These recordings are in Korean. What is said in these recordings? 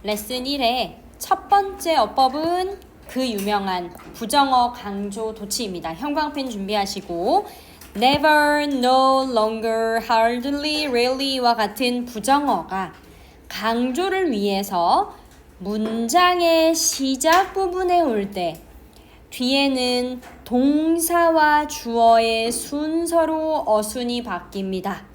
레슨 1의 첫 번째 어법은 그 유명한 부정어 강조 도치입니다. 형광펜 준비하시고 never, no longer, hardly, rarely와 같은 부정어가 강조를 위해서 문장의 시작 부분에 올 때 뒤에는 동사와 주어의 순서로 어순이 바뀝니다.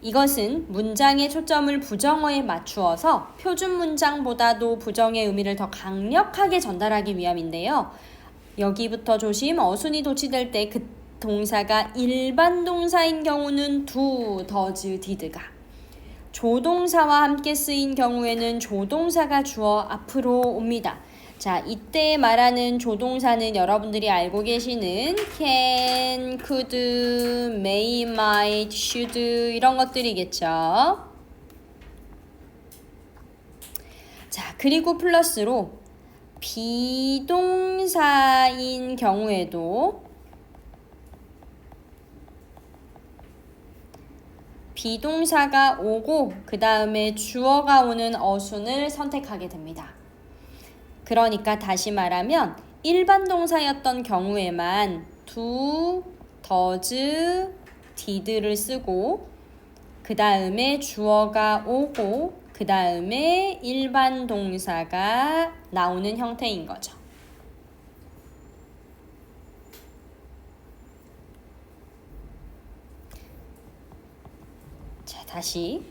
이것은 문장의 초점을 부정어에 맞추어서 표준 문장보다도 부정의 의미를 더 강력하게 전달하기 위함인데요. 여기부터 조심, 어순이 도치될 때 그 동사가 일반 동사인 경우는 do, does, did가, 조동사와 함께 쓰인 경우에는 조동사가 주어 앞으로 옵니다. 자, 이때 말하는 조동사는 여러분들이 알고 계시는 can, could, may, might, should 이런 것들이겠죠. 자, 그리고 플러스로 비동사인 경우에도 비동사가 오고 그 다음에 주어가 오는 어순을 선택하게 됩니다. 그러니까 다시 말하면 일반 동사였던 경우에만 do, does, did를 쓰고 그 다음에 주어가 오고 그 다음에 일반 동사가 나오는 형태인 거죠. 자, 다시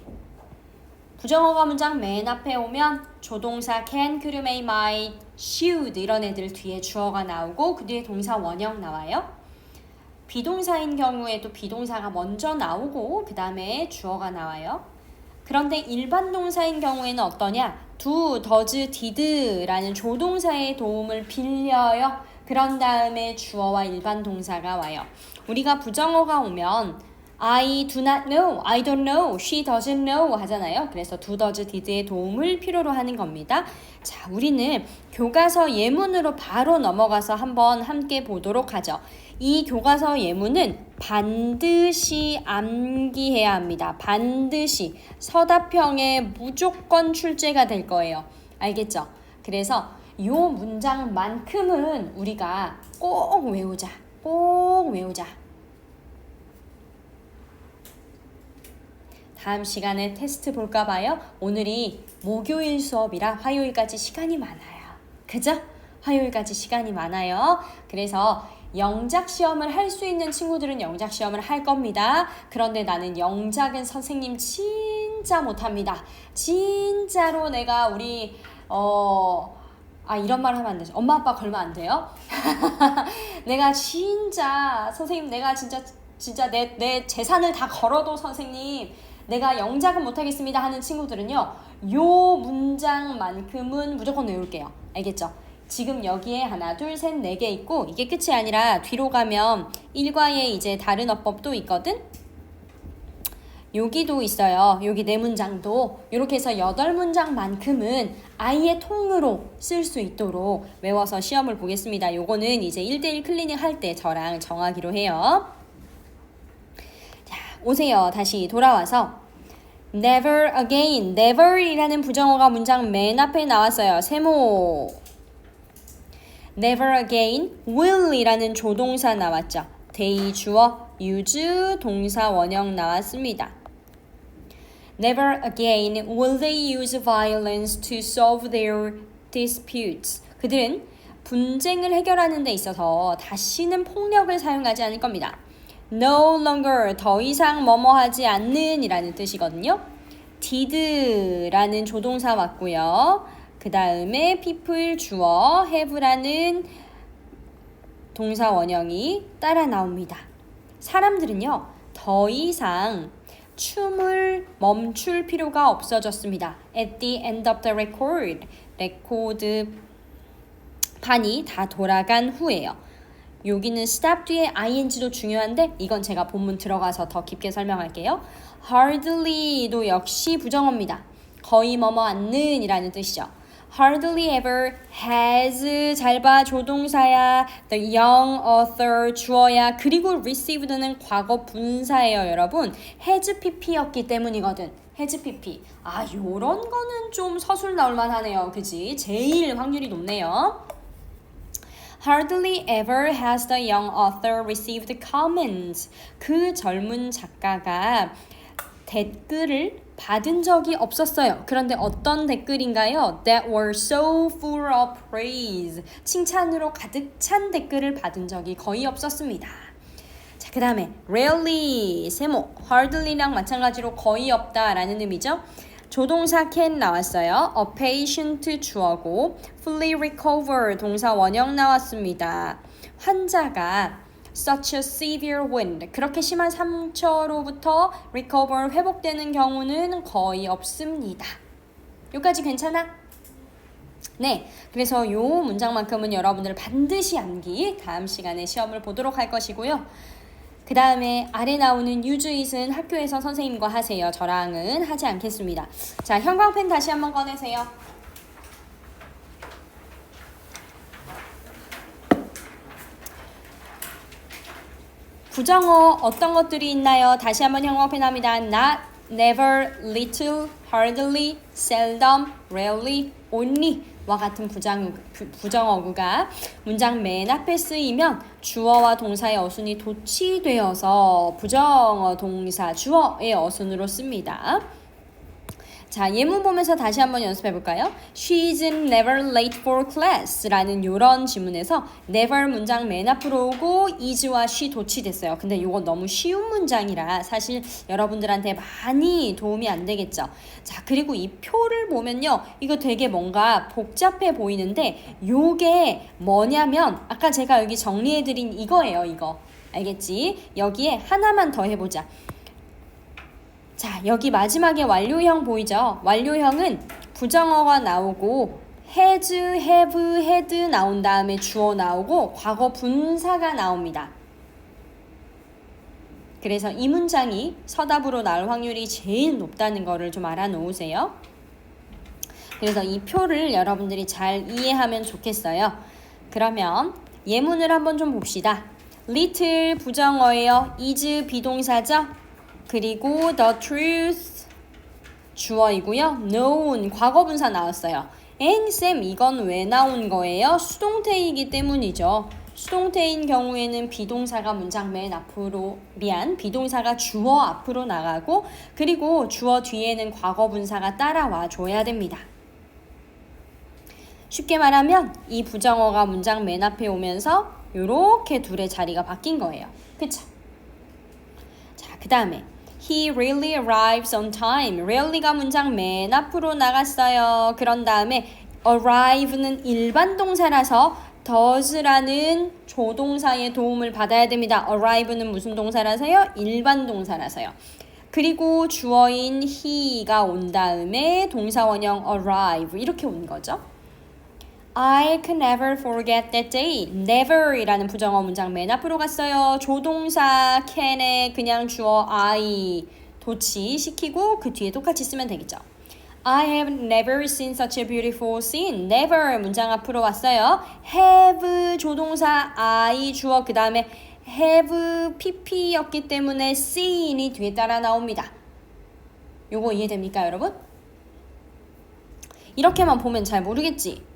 부정어가 문장 맨 앞에 오면 조동사 can, could, may, might, should 이런 애들 뒤에 주어가 나오고 그 뒤에 동사 원형 나와요. 비동사인 경우에도 비동사가 먼저 나오고 그 다음에 주어가 나와요. 그런데 일반 동사인 경우에는 어떠냐? do, does, did라는 조동사의 도움을 빌려요. 그런 다음에 주어와 일반 동사가 와요. 우리가 부정어가 오면 I do not know, I don't know, she doesn't know 하잖아요. 그래서 do, does, did의 도움을 필요로 하는 겁니다. 자, 우리는 교과서 예문으로 바로 넘어가서 한번 함께 보도록 하죠. 이 교과서 예문은 반드시 암기해야 합니다. 반드시 서답형에 무조건 출제가 될 거예요. 알겠죠? 그래서 이 문장만큼은 우리가 꼭 외우자. 꼭 외우자. 다음 시간에 테스트 볼까 봐요. 오늘이 목요일 수업이라 화요일까지 시간이 많아요. 그죠? 화요일까지 시간이 많아요. 그래서 영작 시험을 할 수 있는 친구들은 영작 시험을 할 겁니다. 그런데 나는 영작은 선생님 진짜 못합니다. 진짜로 내가 우리 이런 말 하면 안 되죠. 엄마 아빠 걸면 안 돼요. 내가 진짜 선생님 내가 진짜 내 재산을 다 걸어도 선생님 내가 영작은 못하겠습니다 하는 친구들은요, 요 문장만큼은 무조건 외울게요. 알겠죠? 지금 여기에 하나, 둘, 셋, 네 개 있고 이게 끝이 아니라 뒤로 가면 1과에 이제 다른 어법도 있거든? 여기도 있어요. 여기 네 문장도 이렇게 해서 8문장만큼은 아예 통으로 쓸 수 있도록 외워서 시험을 보겠습니다. 요거는 이제 1대1 클리닝 할 때 저랑 정하기로 해요. 자, 오세요. 다시 돌아와서 never again, never이라는 부정어가 문장 맨 앞에 나왔어요. 세모. never again, will이라는 조동사 나왔죠. they 주어, use 동사 원형 나왔습니다. Never again will they use violence to solve their disputes. 그들은 분쟁을 해결하는 데 있어서 다시는 폭력을 사용하지 않을 겁니다. No longer, 더 이상 뭐뭐하지 않는 이라는 뜻이거든요. did라는 조동사 왔고요. 그 다음에 people 주어, have라는 동사 원형이 따라 나옵니다. 사람들은요, 더 이상 춤을 멈출 필요가 없어졌습니다. At the end of the record, 레코드 판이 다 돌아간 후에요. 여기는 stop 뒤에 ing도 중요한데 이건 제가 본문 들어가서 더 깊게 설명할게요. hardly도 역시 부정어입니다. 거의 뭐뭐 않는 이라는 뜻이죠. hardly ever has 잘 봐 조동사야 the young author 주어야 그리고 received는 과거 분사예요 여러분 has pp였기 때문이거든 has pp 요런 거는 좀 서술 나올 만하네요 그지 제일 확률이 높네요 Hardly ever has the young author received comments. 그 젊은 작가가 댓글을 받은 적이 없었어요. 그런데 어떤 댓글인가요? That were so full of praise. 칭찬으로 가득 찬 댓글을 받은 적이 거의 없었습니다. 자, 그 다음에 rarely, 세모, hardly랑 마찬가지로 거의 없다라는 의미죠. 조동사 can 나왔어요. A patient 주어고 fully recover 동사 원형 나왔습니다. 환자가 such a severe wound 그렇게 심한 상처로부터 recover 회복되는 경우는 거의 없습니다. 여기까지 괜찮아? 네, 그래서 요 문장만큼은 여러분들 반드시 암기 다음 시간에 시험을 보도록 할 것이고요. 그 다음에 아래 나오는 use it은 학교에서 선생님과 하세요. 저랑은 하지 않겠습니다. 자, 형광펜 다시 한번 꺼내세요. 부정어 어떤 것들이 있나요? 다시 한번 형광펜 합니다. Not, never, little, hardly, seldom, rarely, only 와 같은 부정어구가 문장 맨 앞에 쓰이면 주어와 동사의 어순이 도치되어서 부정어 동사 주어의 어순으로 씁니다. 자, 예문 보면서 다시 한번 연습해 볼까요? She's never late for class 라는 요런 지문에서 never 문장 맨 앞으로 오고 is와 she 도치됐어요. 근데 이거 너무 쉬운 문장이라 사실 여러분들한테 많이 도움이 안 되겠죠. 자, 그리고 이 표를 보면요. 이거 되게 뭔가 복잡해 보이는데 요게 뭐냐면 아까 제가 여기 정리해드린 이거예요. 이거. 알겠지? 여기에 하나만 더 해보자. 자, 여기 마지막에 완료형 보이죠? 완료형은 부정어가 나오고 has, have, had 나온 다음에 주어 나오고 과거 분사가 나옵니다. 그래서 이 문장이 서답으로 나올 확률이 제일 높다는 거를 좀 알아놓으세요. 그래서 이 표를 여러분들이 잘 이해하면 좋겠어요. 그러면 예문을 한번 좀 봅시다. little 부정어예요. is 비동사죠? 그리고 the truth 주어이고요. known 과거분사 나왔어요. 쌤 이건 왜 나온 거예요? 수동태이기 때문이죠. 수동태인 경우에는 비동사가 문장 맨 앞으로 비동사가 주어 앞으로 나가고 그리고 주어 뒤에는 과거분사가 따라와 줘야 됩니다. 쉽게 말하면 이 부정어가 문장 맨 앞에 오면서 요렇게 둘의 자리가 바뀐 거예요. 그쵸? 자, 그 다음에 He really arrives on time. really가 문장 맨 앞으로 나갔어요. 그런 다음에 arrive는 일반 동사라서 does라는 조동사의 도움을 받아야 됩니다. arrive는 무슨 동사라서요? 일반 동사라서요. 그리고 주어인 he가 온 다음에 동사 원형 arrive 이렇게 온 거죠. I can never forget that day. never이라는 부정어 문장 맨 앞으로 갔어요. 조동사 can에 그냥 주어 I 도치시키고 그 뒤에 똑같이 쓰면 되겠죠. I have never seen such a beautiful scene. never 문장 앞으로 왔어요. have 조동사 I 주어 그 다음에 have pp였기 때문에 seen이 뒤에 따라 나옵니다. 요거 이해됩니까 여러분? 이렇게만 보면 잘 모르겠지?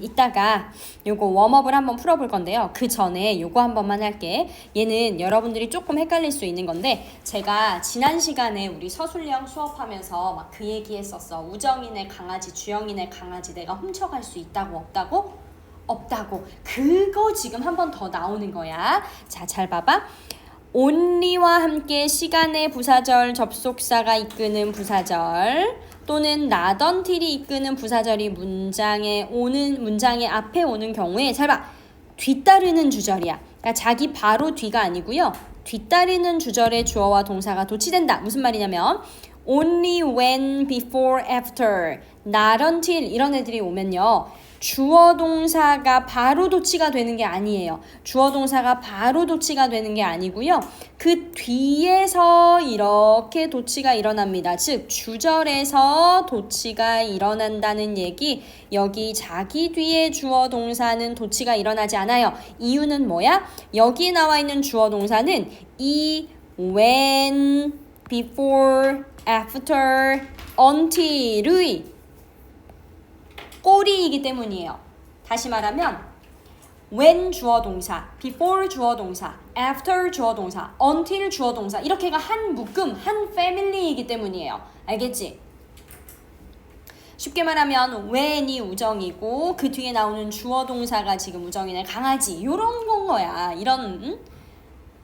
이따가 요거 웜업을 한번 풀어볼 건데요. 그 전에 요거 한 번만 할게. 얘는 여러분들이 조금 헷갈릴 수 있는 건데 제가 지난 시간에 우리 서술형 수업하면서 막 그 얘기 했었어. 우정이네 강아지, 주영이네 강아지 내가 훔쳐갈 수 있다고 없다고? 없다고. 그거 지금 한 번 더 나오는 거야. 자, 잘 봐봐. only와 함께 시간의 부사절 접속사가 이끄는 부사절 또는 not until이 이끄는 부사절이 문장에 앞에 오는 경우에 잘 봐. 뒤따르는 주절이야. 그러니까 자기 바로 뒤가 아니고요. 뒤따르는 주절의 주어와 동사가 도치된다. 무슨 말이냐면 only when, before, after, not until 이런 애들이 오면요. 주어 동사가 바로 도치가 되는 게 아니에요. 주어 동사가 바로 도치가 되는 게 아니고요. 그 뒤에서 이렇게 도치가 일어납니다. 즉 주절에서 도치가 일어난다는 얘기. 여기 자기 뒤에 주어 동사는 도치가 일어나지 않아요. 이유는 뭐야? 여기 나와 있는 주어 동사는 이, when, before, after, until의 꼬리이기 때문이에요. 다시 말하면 when 주어 동사, before 주어 동사, after 주어 동사, until 주어 동사 이렇게가 한 묶음, 한 패밀리이기 때문이에요. 알겠지? 쉽게 말하면 when이 우정이고 그 뒤에 나오는 주어 동사가 지금 우정이네. 강아지 이런 건 거야. 이런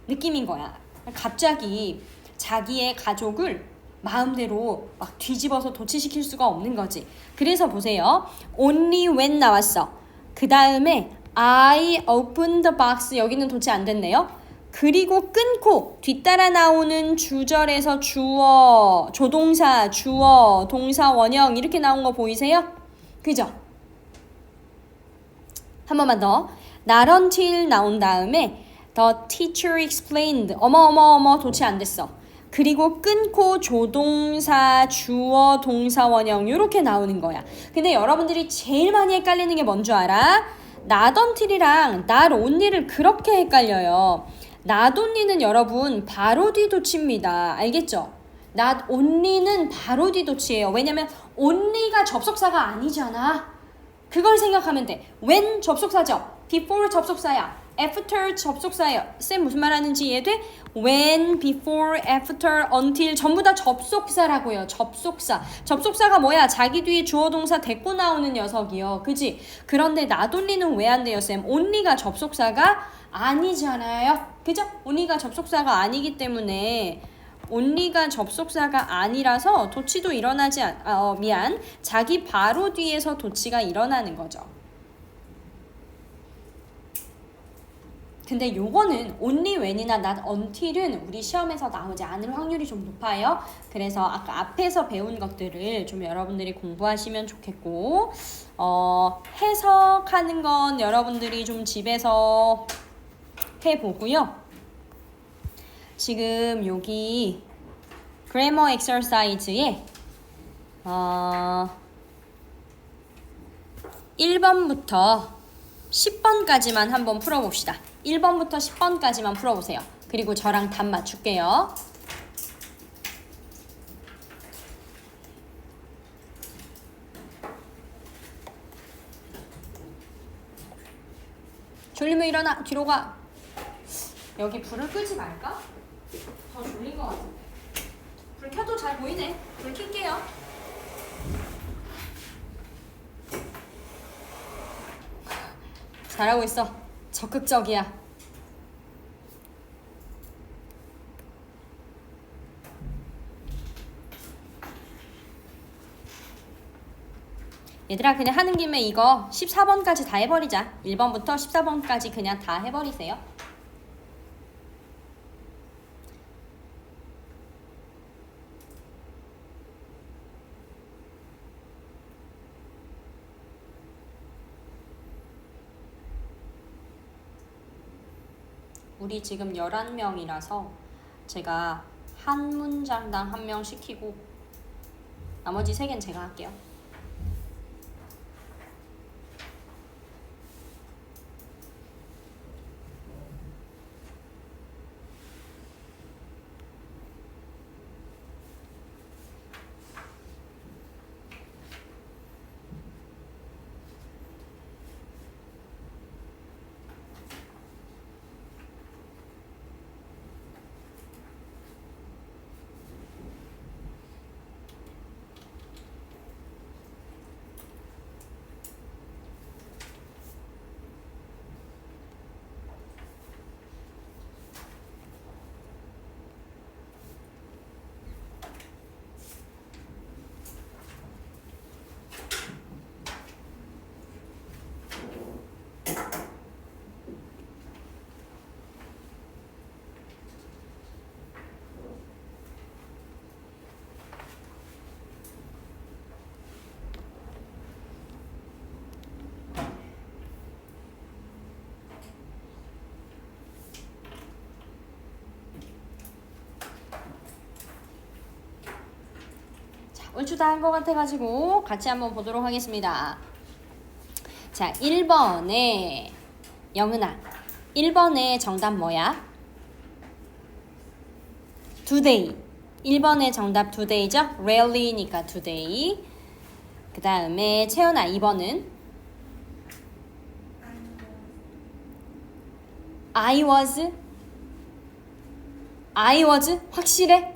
느낌인 거야. 갑자기 자기의 가족을 마음대로 막 뒤집어서 도치시킬 수가 없는 거지. 그래서 보세요. only when 나왔어. 그 다음에 I opened the box. 여기는 도치 안 됐네요. 그리고 끊고 뒤따라 나오는 주절에서 주어, 조동사, 주어, 동사, 원형 이렇게 나온 거 보이세요? 그죠? 한 번만 더. Not until 나온 다음에 The teacher explained. 어머 도치 안 됐어. 그리고 끊고 조동사, 주어, 동사, 원형 이렇게 나오는 거야. 근데 여러분들이 제일 많이 헷갈리는 게 뭔 줄 알아? not until이랑 not only를 그렇게 헷갈려요. not only는 여러분 바로 뒤 도치입니다. 알겠죠? not only는 바로 뒤 도치예요. 왜냐면 only가 접속사가 아니잖아. 그걸 생각하면 돼. when 접속사죠. before 접속사야. after 접속사예요. 쌤 무슨 말 하는지 이해돼? when, before, after, until 전부 다 접속사라고요. 접속사. 접속사가 뭐야? 자기 뒤에 주어 동사 데리고 나오는 녀석이요. 그지? 그런데 not only는 왜 안 돼요, 쌤? only가 접속사가 아니잖아요. 그죠? only가 접속사가 아니기 때문에 only가 접속사가 아니라서 도치도 일어나지 자기 바로 뒤에서 도치가 일어나는 거죠. 근데 요거는 only when이나 not until은 우리 시험에서 나오지 않을 확률이 좀 높아요. 그래서 아까 앞에서 배운 것들을 좀 여러분들이 공부하시면 좋겠고 해석하는 건 여러분들이 좀 집에서 해보고요. 지금 여기 grammar exercise에 1번부터 10번까지만 한번 풀어봅시다. 1번부터 10번까지만 풀어보세요. 그리고 저랑 답 맞출게요. 졸리면 일어나. 뒤로 가. 여기 불을 끄지 말까? 더 졸린 것 같은데. 불 켜도 잘 보이네. 불 켤게요. 잘하고 있어. 적극적이야. 얘들아 그냥 하는 김에 이거 14번까지 다 해버리자. 1번부터 14번까지 그냥 다 해버리세요. 우리 지금 11명이라서 제가 한 문장당 1명 시키고 나머지 3개는 제가 할게요. 얼추 다 한 것 같아가지고 같이 한번 보도록 하겠습니다. 자, 1번에 영은아, 1번의 정답 뭐야? today. 1번의 정답 today죠? rarely니까 today. 그 다음에 채연아 2번은 I was 확실해?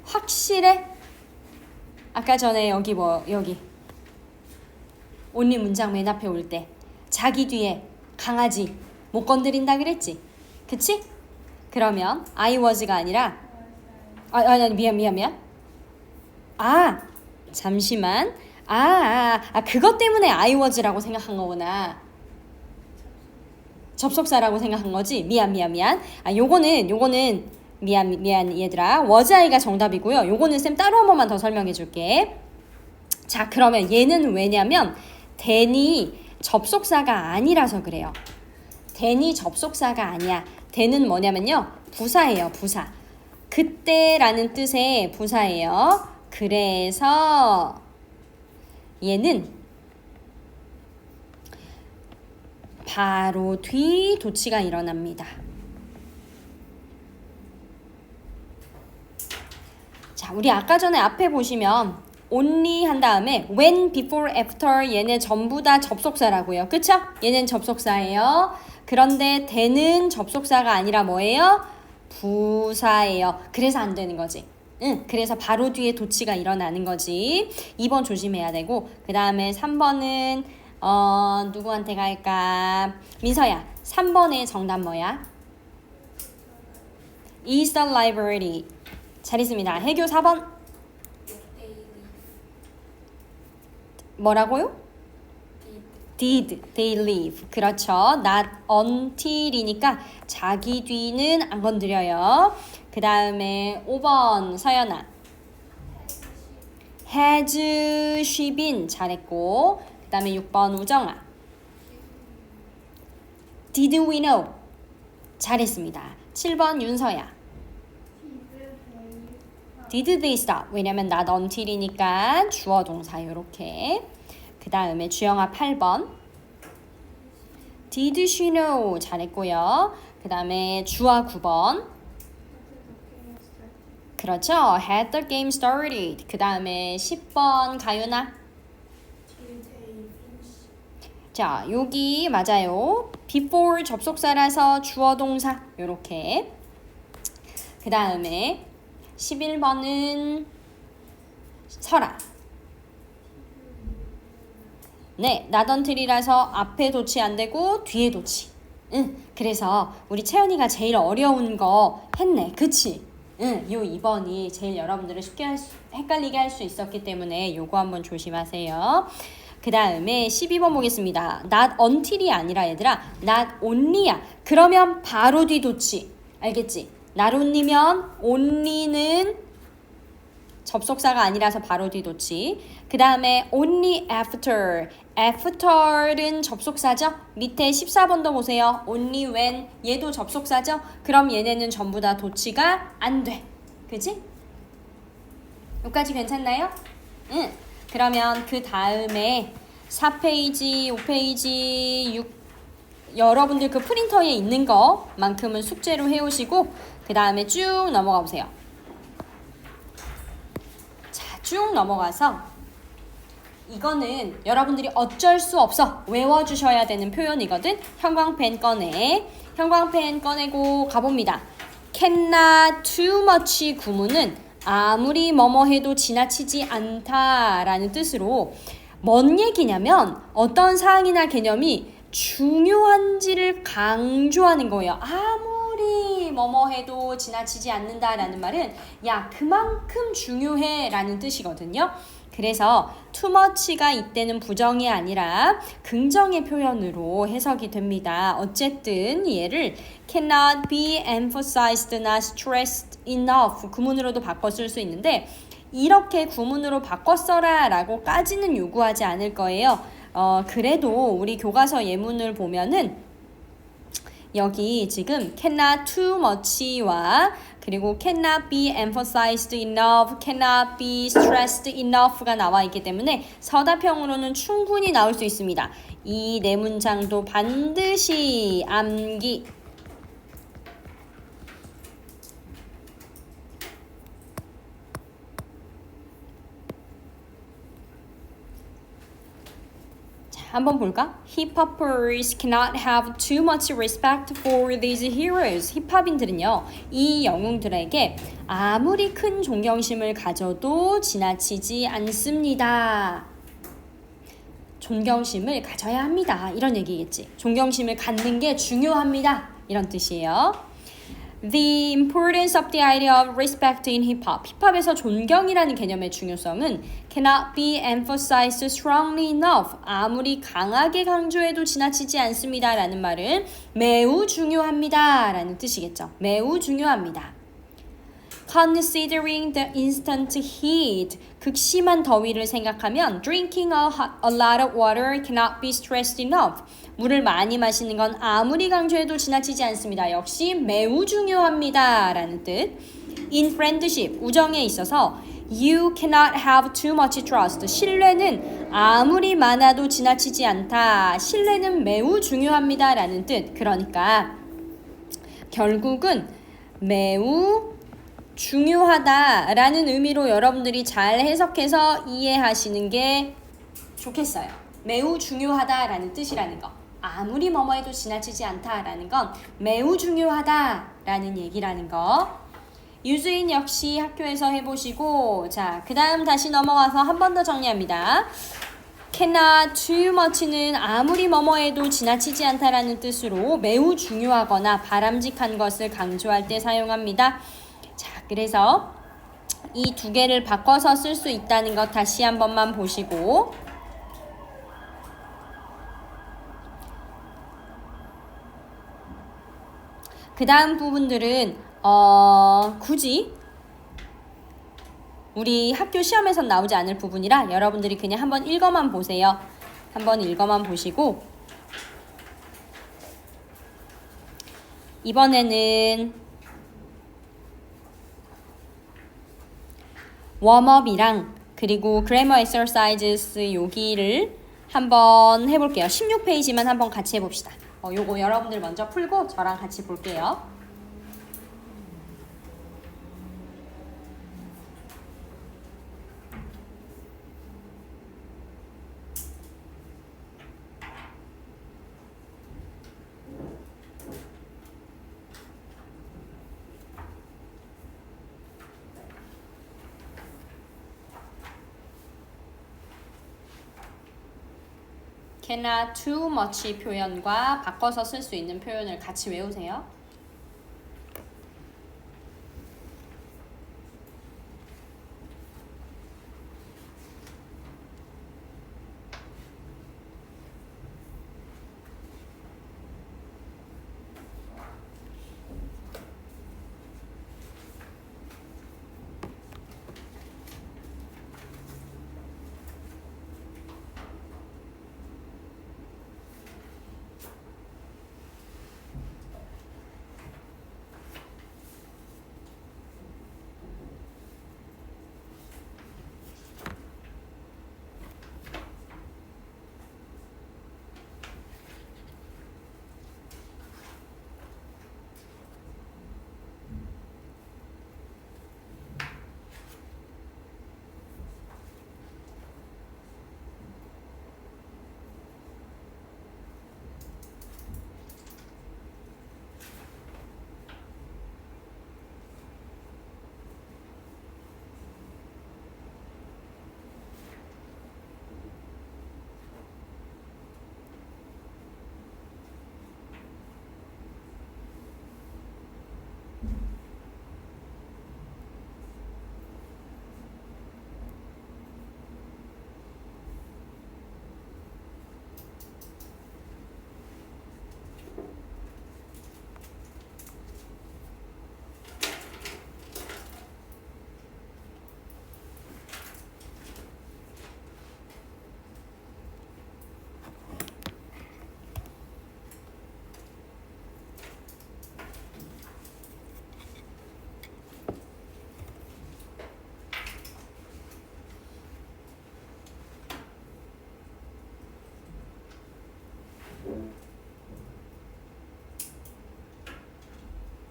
확실해? 아까 전에 여기 only 문장 맨 앞에 올 때 자기 뒤에 강아지 못 건드린다 그랬지? 그치? 그러면 I was가 아니라 아니 미안 잠시만 그것 때문에 I was라고 생각한 거구나. 접속사라고 생각한 거지? 미안 요거는 미안 얘들아, was I가 정답이고요. 요거는 쌤 따로 한 번만 더 설명해 줄게. 자, 그러면 얘는 왜냐면 then이 접속사가 아니라서 그래요. then이 접속사가 아니야. then은 뭐냐면요, 부사예요. 부사. 그때라는 뜻의 부사예요. 그래서 얘는 바로 뒤 도치가 일어납니다. 자, 우리 아까 전에 앞에 보시면 only 한 다음에 when, before, after 얘네 전부 다 접속사라고요. 그쵸? 얘는 접속사예요. 그런데 then은 접속사가 아니라 뭐예요? 부사예요. 그래서 안 되는 거지. 그래서 바로 뒤에 도치가 일어나는 거지. 2번 조심해야 되고, 그 다음에 3번은 누구한테 갈까? 민서야, 3번의 정답 뭐야? is the library. 잘했습니다. 해교 4번. 뭐라고요? did, they leave. 그렇죠. not until이니까 자기 뒤는 안 건드려요. 그 다음에 5번 서연아. has she been. 잘했고. 그 다음에 6번 우정아. did we know. 잘했습니다. 7번 윤서야. did they stop. 왜냐면 not until이니까 주어 동사 요렇게. 그 다음에 주영아 8번. Did she know? 잘했고요. 그 다음에 주아 9번. 그렇죠. Had the game started. 그 다음에 10번 가윤아. 자, 여기 맞아요. before 접속사라서 주어 동사 요렇게. 그 다음에 11번은 설아. 네, not until이라서 앞에 도치 안 되고 뒤에 도치. 그래서 우리 채연이가 제일 어려운 거 했네. 그치? 요 2번이 제일 여러분들을 쉽게 헷갈리게 할 수 있었기 때문에 요거 한번 조심하세요. 그 다음에 12번 보겠습니다. not until이 아니라 얘들아 not only야. 그러면 바로 뒤 도치. 알겠지? not only면 only는 접속사가 아니라서 바로 뒤 도치. 그 다음에 only after. after는 접속사죠. 밑에 14번도 보세요. only when. 얘도 접속사죠. 그럼 얘네는 전부 다 도치가 안 돼. 그치? 여기까지 괜찮나요? 응. 그러면 그 다음에 4페이지, 5페이지, 6 여러분들 그 프린터에 있는 거만큼은 숙제로 해오시고 그 다음에 쭉 넘어가 보세요. 자, 쭉 넘어가서 이거는 여러분들이 어쩔 수 없어 외워주셔야 되는 표현이거든. 형광펜 꺼내. 형광펜 꺼내고 가봅니다. cannot too much 구문은 아무리 뭐뭐 해도 지나치지 않다라는 뜻으로 뭔 얘기냐면 어떤 사항이나 개념이 중요한지를 강조하는 거예요. 아무리 뭐뭐 해도 지나치지 않는다라는 말은 야, 그만큼 중요해 라는 뜻이거든요. 그래서 too much가 이때는 부정이 아니라 긍정의 표현으로 해석이 됩니다. 어쨌든 얘를 cannot be emphasized, not stressed enough 구문으로도 바꿔 쓸 수 있는데 이렇게 구문으로 바꿔 써라 라고까지는 요구하지 않을 거예요. 그래도 우리 교과서 예문을 보면은 여기 지금 cannot too much와 그리고 cannot be emphasized enough, cannot be stressed enough가 나와 있기 때문에 서답형으로는 충분히 나올 수 있습니다. 이 네 문장도 반드시 암기. 한번 볼까? 힙합ers cannot have too much respect for these heroes. 힙합인들은요, 이 영웅들에게 아무리 큰 존경심을 가져도 지나치지 않습니다. 존경심을 가져야 합니다. 이런 얘기겠지. 존경심을 갖는 게 중요합니다. 이런 뜻이에요. The importance of the idea of respect in hip-hop. 힙합에서 존경이라는 개념의 중요성은 cannot be emphasized strongly enough. 아무리 강하게 강조해도 지나치지 않습니다. 라는 말은 매우 중요합니다. 라는 뜻이겠죠. 매우 중요합니다. Considering the instant heat. 극심한 더위를 생각하면 drinking a lot of water cannot be stressed enough. 물을 많이 마시는 건 아무리 강조해도 지나치지 않습니다. 역시 매우 중요합니다. 라는 뜻. In friendship, 우정에 있어서 You cannot have too much trust. 신뢰는 아무리 많아도 지나치지 않다. 신뢰는 매우 중요합니다. 라는 뜻. 그러니까 결국은 매우 중요하다라는 의미로 여러분들이 잘 해석해서 이해하시는 게 좋겠어요. 매우 중요하다라는 뜻이라는 거. 아무리 뭐뭐해도 지나치지 않다라는 건 매우 중요하다라는 얘기라는 거. 유주인 역시 학교에서 해보시고, 자, 그 다음 다시 넘어와서 한 번 더 정리합니다. cannot too much는 아무리 뭐뭐해도 지나치지 않다라는 뜻으로 매우 중요하거나 바람직한 것을 강조할 때 사용합니다. 자, 그래서 이 두 개를 바꿔서 쓸 수 있다는 것 다시 한 번만 보시고, 그 다음 부분들은 굳이 우리 학교 시험에선 나오지 않을 부분이라 여러분들이 그냥 한번 읽어만 보세요. 한번 읽어만 보시고, 이번에는 웜업이랑 그리고 grammar exercises 여기를 한번 해볼게요. 16페이지만 한번 같이 해봅시다. 요거 여러분들 먼저 풀고 저랑 같이 볼게요. cannot too much 표현과 바꿔서 쓸 수 있는 표현을 같이 외우세요.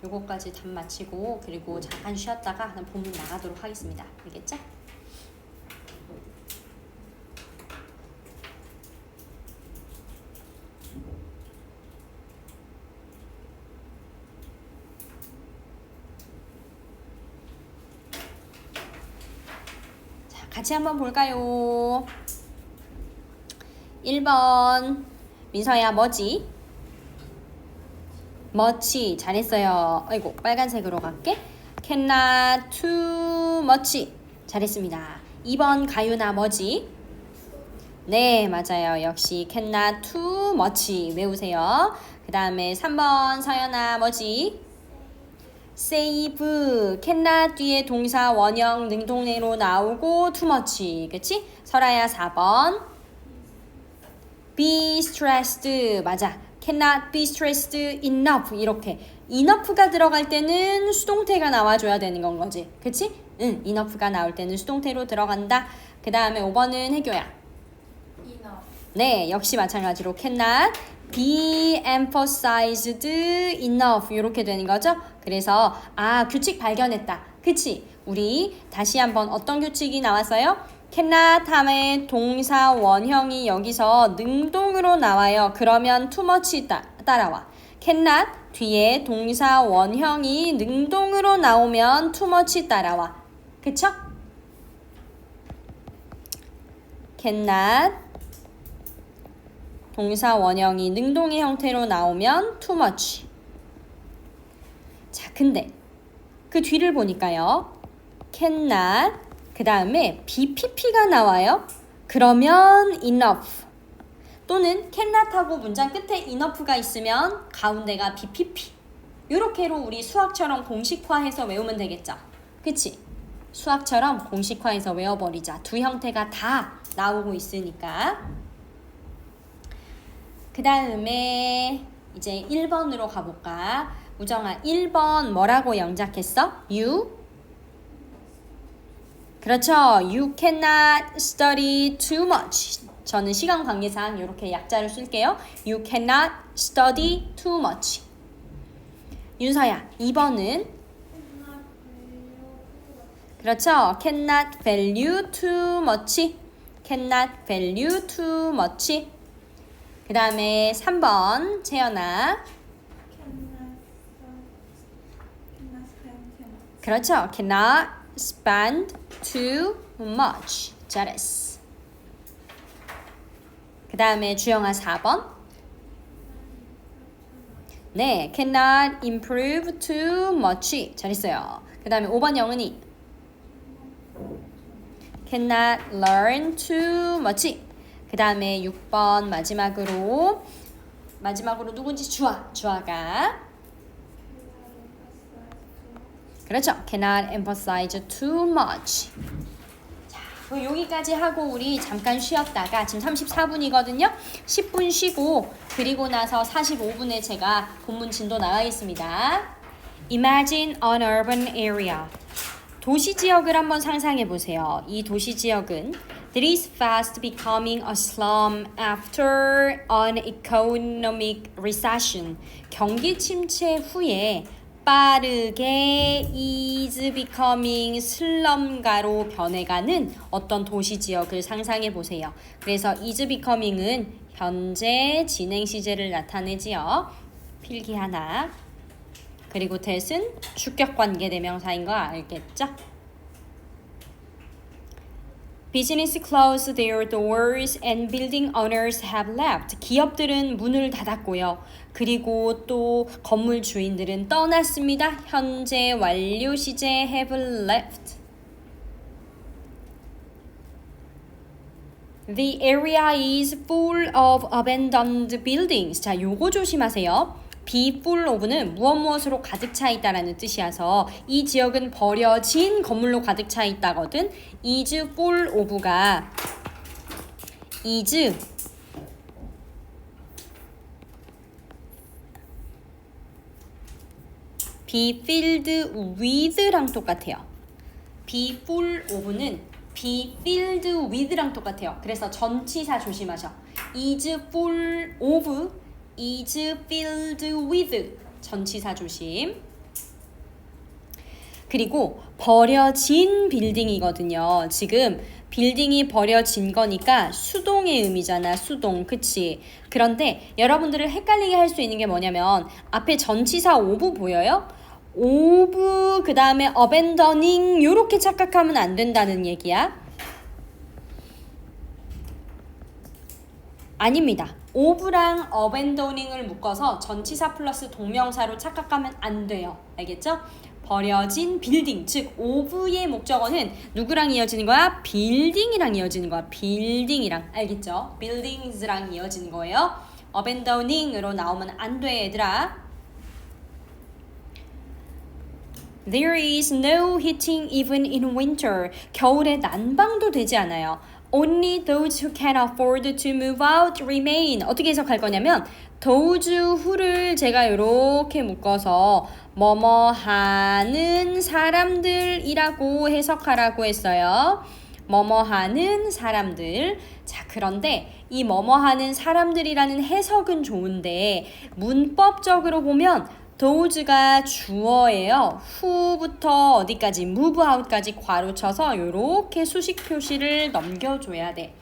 요거까지 답 마치고 그리고 잠깐 쉬었다가 본문 나가도록 하겠습니다. 알겠죠? 자, 같이 한번 볼까요? 1번 민서야 뭐지? much 잘했어요. 아이고 빨간색으로 갈게. cannot too much 잘했습니다. 2번 가윤아 뭐지? 네 맞아요. 역시 cannot too much 외우세요. 그 다음에 3번 서연아 뭐지? save cannot 뒤에 동사 원형 능동태로 나오고 too much 그치? 설아야 4번 be stressed 맞아. cannot be stressed enough 이렇게 enough가 들어갈 때는 수동태가 나와줘야 되는 건 거지 그치? 응 enough가 나올 때는 수동태로 들어간다. 그 다음에 5번은 혜교야 enough. 네 역시 마찬가지로 cannot be emphasized enough 이렇게 되는 거죠. 그래서 규칙 발견했다 그치? 우리 다시 한번 어떤 규칙이 나왔어요? cannot 다음에 동사 원형이 여기서 능동으로 나와요. 그러면 too much 따라와. cannot 뒤에 동사 원형이 능동으로 나오면 too much 따라와. 그쵸? cannot 동사 원형이 능동의 형태로 나오면 too much. 자, 근데 그 뒤를 보니까요. cannot 그 다음에 BPP가 나와요. 그러면 enough 또는 cannot하고 문장 끝에 enough가 있으면 가운데가 BPP 이렇게로 우리 수학처럼 공식화해서 외우면 되겠죠. 그치? 수학처럼 공식화해서 외워버리자. 두 형태가 다 나오고 있으니까. 그 다음에 이제 1번으로 가볼까? 우정아 1번 뭐라고 영작했어? You? 그렇죠. You cannot study too much. 저는 시간 관계상 이렇게 약자를 쓸게요. You cannot study too much. 윤서야, 2번은 그렇죠. cannot value too much. cannot value too much. 그 다음에 3번 채연아. 그렇죠. cannot spend too much. 잘했어. 그 다음에 주영아 4번. 네, cannot improve too much. 잘했어요. 그 다음에 5번 영은이. cannot learn too much. 그 다음에 6번 마지막으로 누군지 주아가. 그렇죠. cannot emphasize too much. 자, 여기까지 하고 우리 잠깐 쉬었다가 지금 34분이거든요. 10분 쉬고 그리고 나서 45분에 제가 본문 진도 나가겠습니다. Imagine an urban area. 도시 지역을 한번 상상해 보세요. 이 도시 지역은 that is fast becoming a slum after an economic recession. 경기 침체 후에 빠르게 is becoming 슬럼가로 변해가는 어떤 도시 지역을 상상해 보세요. 그래서 is becoming은 현재 진행 시제를 나타내지요. 필기 하나. 그리고 that은 주격 관계 대명사인 거 알겠죠? Business closed their doors and building owners have left. 기업들은 문을 닫았고요. 그리고 또 건물 주인들은 떠났습니다. 현재 완료 시제 have left. The area is full of abandoned buildings. 자, 요거 조심하세요. be full of는 무엇으로 가득 차 있다라는 뜻이어서 이 지역은 버려진 건물로 가득 차 있다거든. is full of가 is be filled with랑 똑같아요. be full of는 be filled with랑 똑같아요. 그래서 전치사 조심하셔. is full of is filled with 전치사 조심. 그리고 버려진 빌딩이거든요. 지금 빌딩이 버려진 거니까 수동의 의미잖아. 수동. 그치? 그런데 여러분들을 헷갈리게 할 수 있는 게 뭐냐면 앞에 전치사 오브 보여요? 오브 그 다음에 abandoning 요렇게 착각하면 안 된다는 얘기야. 아닙니다. 오브랑 abandoning을 묶어서 전치사 플러스 동명사로 착각하면 안 돼요. 알겠죠? 버려진 빌딩, 즉 오브의 목적어는 누구랑 이어지는 거야? 빌딩이랑 이어지는 거야. 빌딩이랑. 알겠죠? buildings랑 이어지는 거예요. abandoning으로 나오면 안 돼, 얘들아. There is no heating even in winter. 겨울에 난방도 되지 않아요. Only those who can afford to move out remain. 어떻게 해석할 거냐면 those who를 제가 이렇게 묶어서 뭐뭐 하는 사람들이라고 해석하라고 했어요. 뭐뭐 하는 사람들. 자, 그런데 이 뭐뭐 하는 사람들이라는 해석은 좋은데 문법적으로 보면 those가 주어예요. who부터 어디까지 move out까지 괄호 쳐서 이렇게 수식 표시를 넘겨줘야 돼.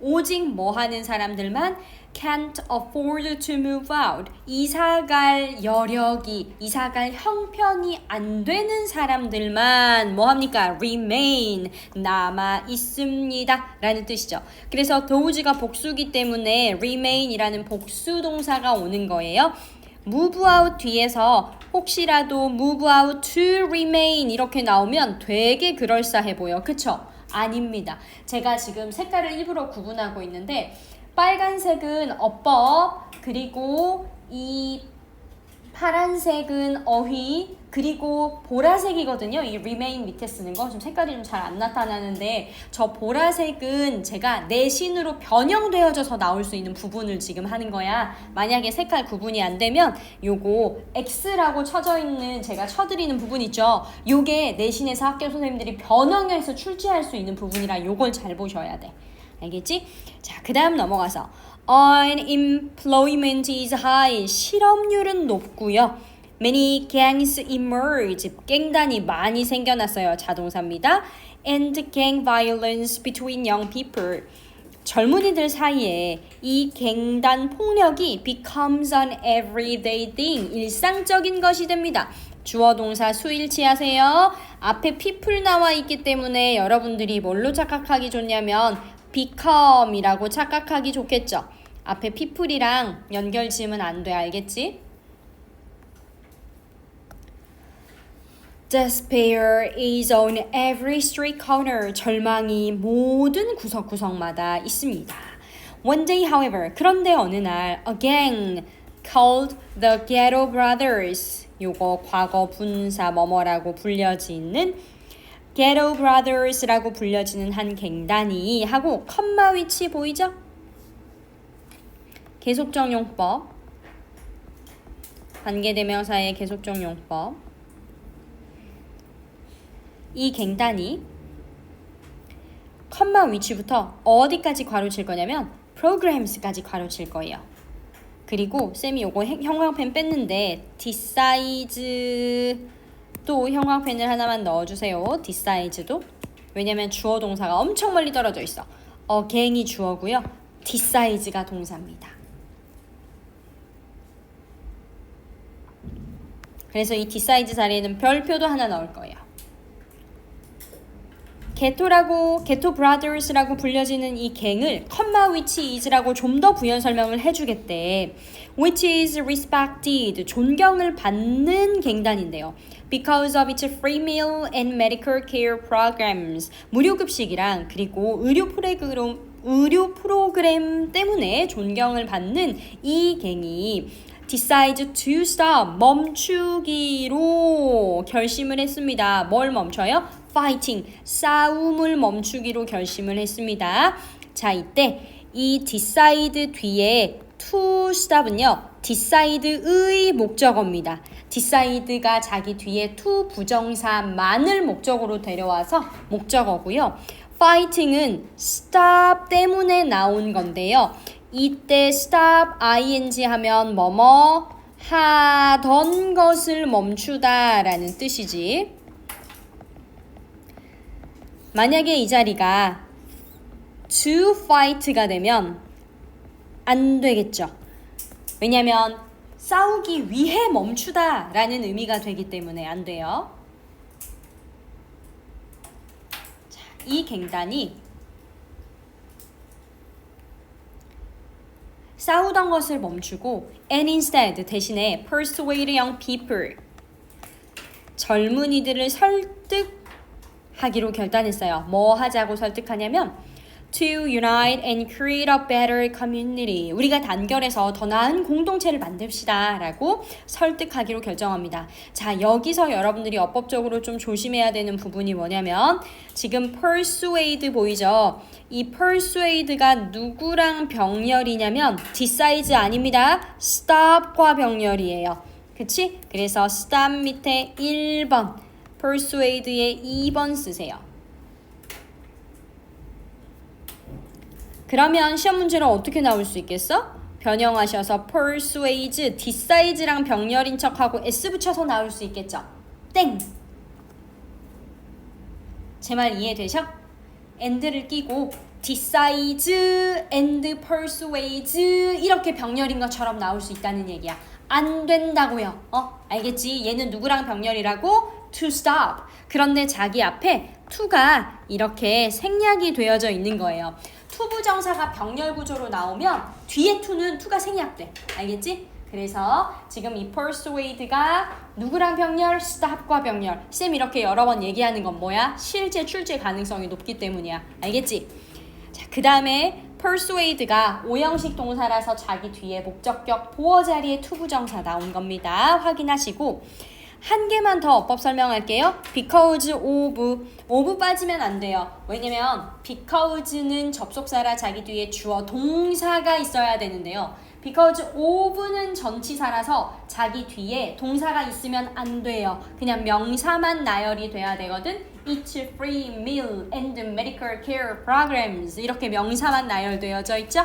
오직 뭐 하는 사람들만 can't afford to move out. 이사갈 여력이, 이사갈 형편이 안 되는 사람들만 뭐 합니까? remain, 남아 있습니다. 라는 뜻이죠. 그래서 those가 복수기 때문에 remain이라는 복수 동사가 오는 거예요. move out 뒤에서 혹시라도 move out to remain 이렇게 나오면 되게 그럴싸해 보여. 그쵸? 아닙니다. 제가 지금 색깔을 일부러 구분하고 있는데 빨간색은 어법, 그리고 이 파란색은 어휘, 그리고 보라색이거든요. 이 remain 밑에 쓰는 거. 좀 색깔이 좀 잘 안 나타나는데 저 보라색은 제가 내신으로 변형되어져서 나올 수 있는 부분을 지금 하는 거야. 만약에 색깔 구분이 안 되면 요거 X라고 쳐져 있는 제가 쳐드리는 부분 있죠. 요게 내신에서 학교 선생님들이 변형해서 출제할 수 있는 부분이라 요걸 잘 보셔야 돼. 알겠지? 자, 그 다음 넘어가서 unemployment is high. 실업률은 높고요. Many gangs emerge. 갱단이 많이 생겨났어요. 자동사입니다. And gang violence between young people. 젊은이들 사이에 이 갱단 폭력이 becomes an everyday thing. 일상적인 것이 됩니다. 주어 동사 수일치하세요. 앞에 people 나와 있기 때문에 여러분들이 뭘로 착각하기 좋냐면 become이라고 착각하기 좋겠죠. 앞에 people이랑 연결 지으면 안 돼. 알겠지? Despair is on every street corner. 절망이 모든 구석구석마다 있습니다. One day, however, 그런데 어느 날, a gang called the Ghetto Brothers. 요거 과거 분사 뭐뭐라고 불려지는 Ghetto Brothers라고 불려지는 한 갱단이 하고 컴마 위치 보이죠? 계속적 용법. 관계대명사의 계속적 용법. 이 갱단이 컴마 위치부터 어디까지 괄호칠 거냐면 programs까지 괄호칠 거예요. 그리고 쌤이 요거 형광펜 뺐는데 decides 또 형광펜을 하나만 넣어주세요. decide도. 왜냐면 주어 동사가 엄청 멀리 떨어져 있어. gang이 주어고요. decides가 동사입니다. 그래서 이 decide 자리에는 별표도 하나 넣을 거예요. 게토 브라더스라고 불려지는 이 갱을 컴마 which is라고 좀 더 부연 설명을 해주겠대. which is respected, 존경을 받는 갱단인데요. because of its free meal and medical care programs, 무료급식이랑 그리고 의료 프로그램 때문에 존경을 받는 이 갱이 decide to stop, 멈추기로 결심을 했습니다. 뭘 멈춰요? fighting, 싸움을 멈추기로 결심을 했습니다. 자, 이때 이 decide 뒤에 to stop은요, decide의 목적어입니다. decide가 자기 뒤에 to 부정사만을 목적으로 데려와서 목적어고요. fighting은 stop 때문에 나온 건데요. 이때 stop ing 하면 뭐뭐 하던 것을 멈추다 라는 뜻이지. 만약에 이 자리가 to fight가 되면 안 되겠죠. 왜냐면 싸우기 위해 멈추다 라는 의미가 되기 때문에 안 돼요. 자, 이 갱단이 싸우던 것을 멈추고 and instead 대신에 persuade young people 젊은이들을 설득하기로 결단했어요. 뭐 하자고 설득하냐면 to unite and create a better community. 우리가 단결해서 더 나은 공동체를 만듭시다 라고 설득하기로 결정합니다. 자, 여기서 여러분들이 어법적으로 좀 조심해야 되는 부분이 뭐냐면 지금 persuade 보이죠? 이 persuade가 누구랑 병렬이냐면 decide 아닙니다. stop과 병렬이에요. 그치? 그래서 stop 밑에 1번 persuade에 2번 쓰세요. 그러면 시험 문제는 어떻게 나올 수 있겠어? 변형하셔서 persuade, decide랑 병렬인 척하고 s 붙여서 나올 수 있겠죠? 땡! 제 말 이해되셔? and를 끼고 decide and persuade 이렇게 병렬인 것처럼 나올 수 있다는 얘기야. 안 된다고요. 알겠지? 얘는 누구랑 병렬이라고? to stop. 그런데 자기 앞에 to가 이렇게 생략이 되어져 있는 거예요. 투부정사가 병렬 구조로 나오면 뒤에 to가 생략돼. 알겠지? 그래서 지금 이 persuade가 누구랑 병렬? stop과 병렬. 쌤 이렇게 여러 번 얘기하는 건 뭐야? 실제 출제 가능성이 높기 때문이야. 알겠지? 자, 그 다음에 persuade가 오형식 동사라서 자기 뒤에 목적격 보어 자리에 투부정사 나온 겁니다. 확인하시고 한 개만 더 어법 설명할게요. because of 빠지면 안 돼요. 왜냐면 because는 접속사라 자기 뒤에 주어 동사가 있어야 되는데요. because of는 전치사라서 자기 뒤에 동사가 있으면 안 돼요. 그냥 명사만 나열이 돼야 되거든. Each free meal and medical care programs 이렇게 명사만 나열되어져 있죠?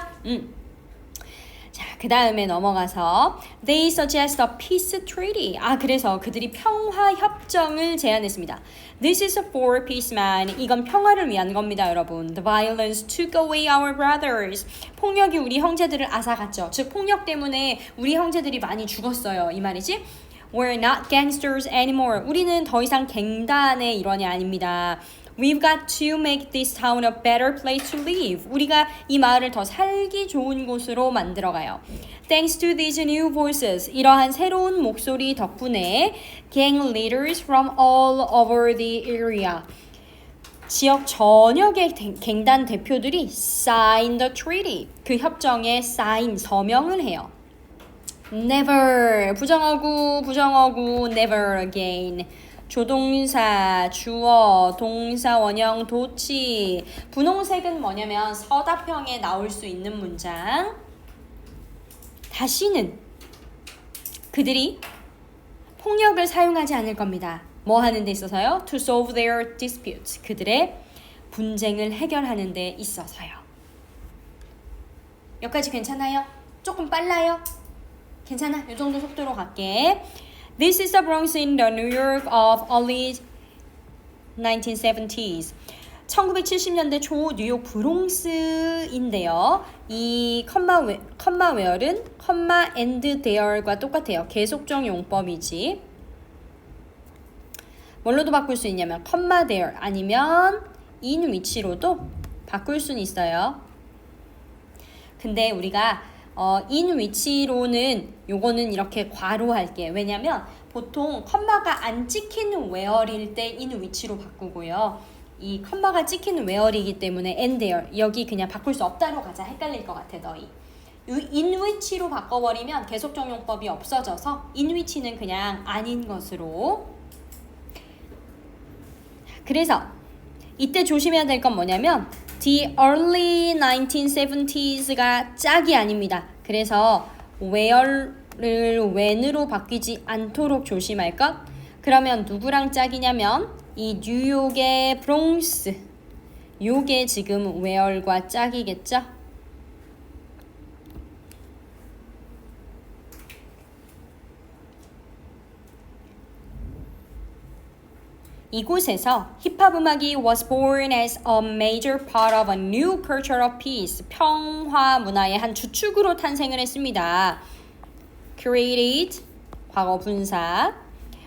자, 그 다음에 넘어가서 They suggest a peace treaty. 그래서 그들이 평화 협정을 제안했습니다. This is for peace, man. 이건 평화를 위한 겁니다, 여러분. The violence took away our brothers. 폭력이 우리 형제들을 앗아갔죠. 즉, 폭력 때문에 우리 형제들이 많이 죽었어요. 이 말이지? We're not gangsters anymore. 우리는 더 이상 갱단의 일원이 아닙니다. We've got to make this town a better place to live. 우리가 이 마을을 더 살기 좋은 곳으로 만들어가요. Thanks to these new voices. 이러한 새로운 목소리 덕분에 gang leaders from all over the area. 지역 전역의 갱단 대표들이 sign the treaty. 그 협정에 sign, 서명을 해요. Never. 부정어구, never again. 조동사, 주어, 동사, 원형, 도치. 분홍색은 뭐냐면 서답형에 나올 수 있는 문장. 다시는 그들이 폭력을 사용하지 않을 겁니다. 뭐 하는 데 있어서요? To solve their disputes. 그들의 분쟁을 해결하는 데 있어서요. 여기까지 괜찮아요? 조금 빨라요? 괜찮아? 이 정도 속도로 갈게. This is the Bronx in the New York of early 1970s. 1970년대 초 뉴욕 브롱스인데요. 이 컴마 웨어는 컴마 and there과 똑같아요. 계속적 용법이지. 뭘로도 바꿀 수 있냐면 컴마 there 아니면 in 위치로도 바꿀 수는 있어요. 근데 우리가 in 위치로는 요거는 이렇게 괄호할게. 왜냐면 보통 컴마가 안 찍힌 where일 때 in 위치로 바꾸고요. 이 컴마가 찍힌 where이기 때문에 and there 여기 그냥 바꿀 수 없다로 가자. 헷갈릴 것 같아 너희. in 위치로 바꿔버리면 계속적 용법이 없어져서 in 위치는 그냥 아닌 것으로. 그래서 이때 조심해야 될 건 뭐냐면 The early 1970s가 짝이 아닙니다. 그래서 where를 when으로 바뀌지 않도록 조심할 것. 그러면 누구랑 짝이냐면 이 뉴욕의 브롱스. 요게 지금 where과 짝이겠죠? 이곳에서 힙합 음악이 was born as a major part of a new cultural piece. 평화 문화의 한 주축으로 탄생을 했습니다. Created, 과거 분사,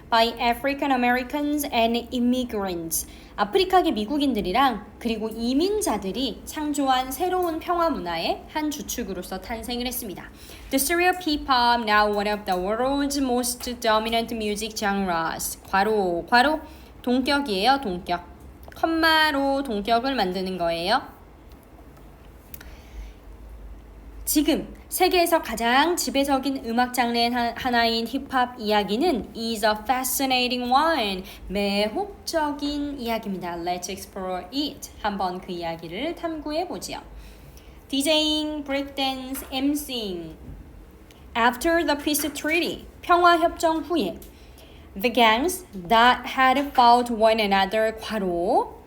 by African Americans and immigrants. 아프리카계 미국인들이랑 그리고 이민자들이 창조한 새로운 평화 문화의 한 주축으로서 탄생을 했습니다. The story of hip-hop, now one of the world's most dominant music genres. 괄호, 동격이에요, 동격. 컴마로 동격을 만드는 거예요. 지금 세계에서 가장 지배적인 음악 장르의 하나인 힙합 이야기는 is a fascinating one. 매혹적인 이야기입니다. Let's explore it. 한번 그 이야기를 탐구해 보지요. DJing, breakdance, MCing. After the peace treaty, 평화협정 후에 the gangs that had fought one another, 괄호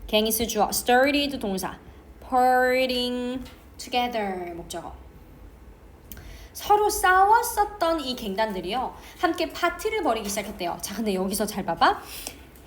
갱이스 주어, started 동사, partying together 목적어. 서로 싸웠었던 이 갱단들이요 함께 파티를 벌이기 시작했대요. 자, 근데 여기서 잘 봐봐.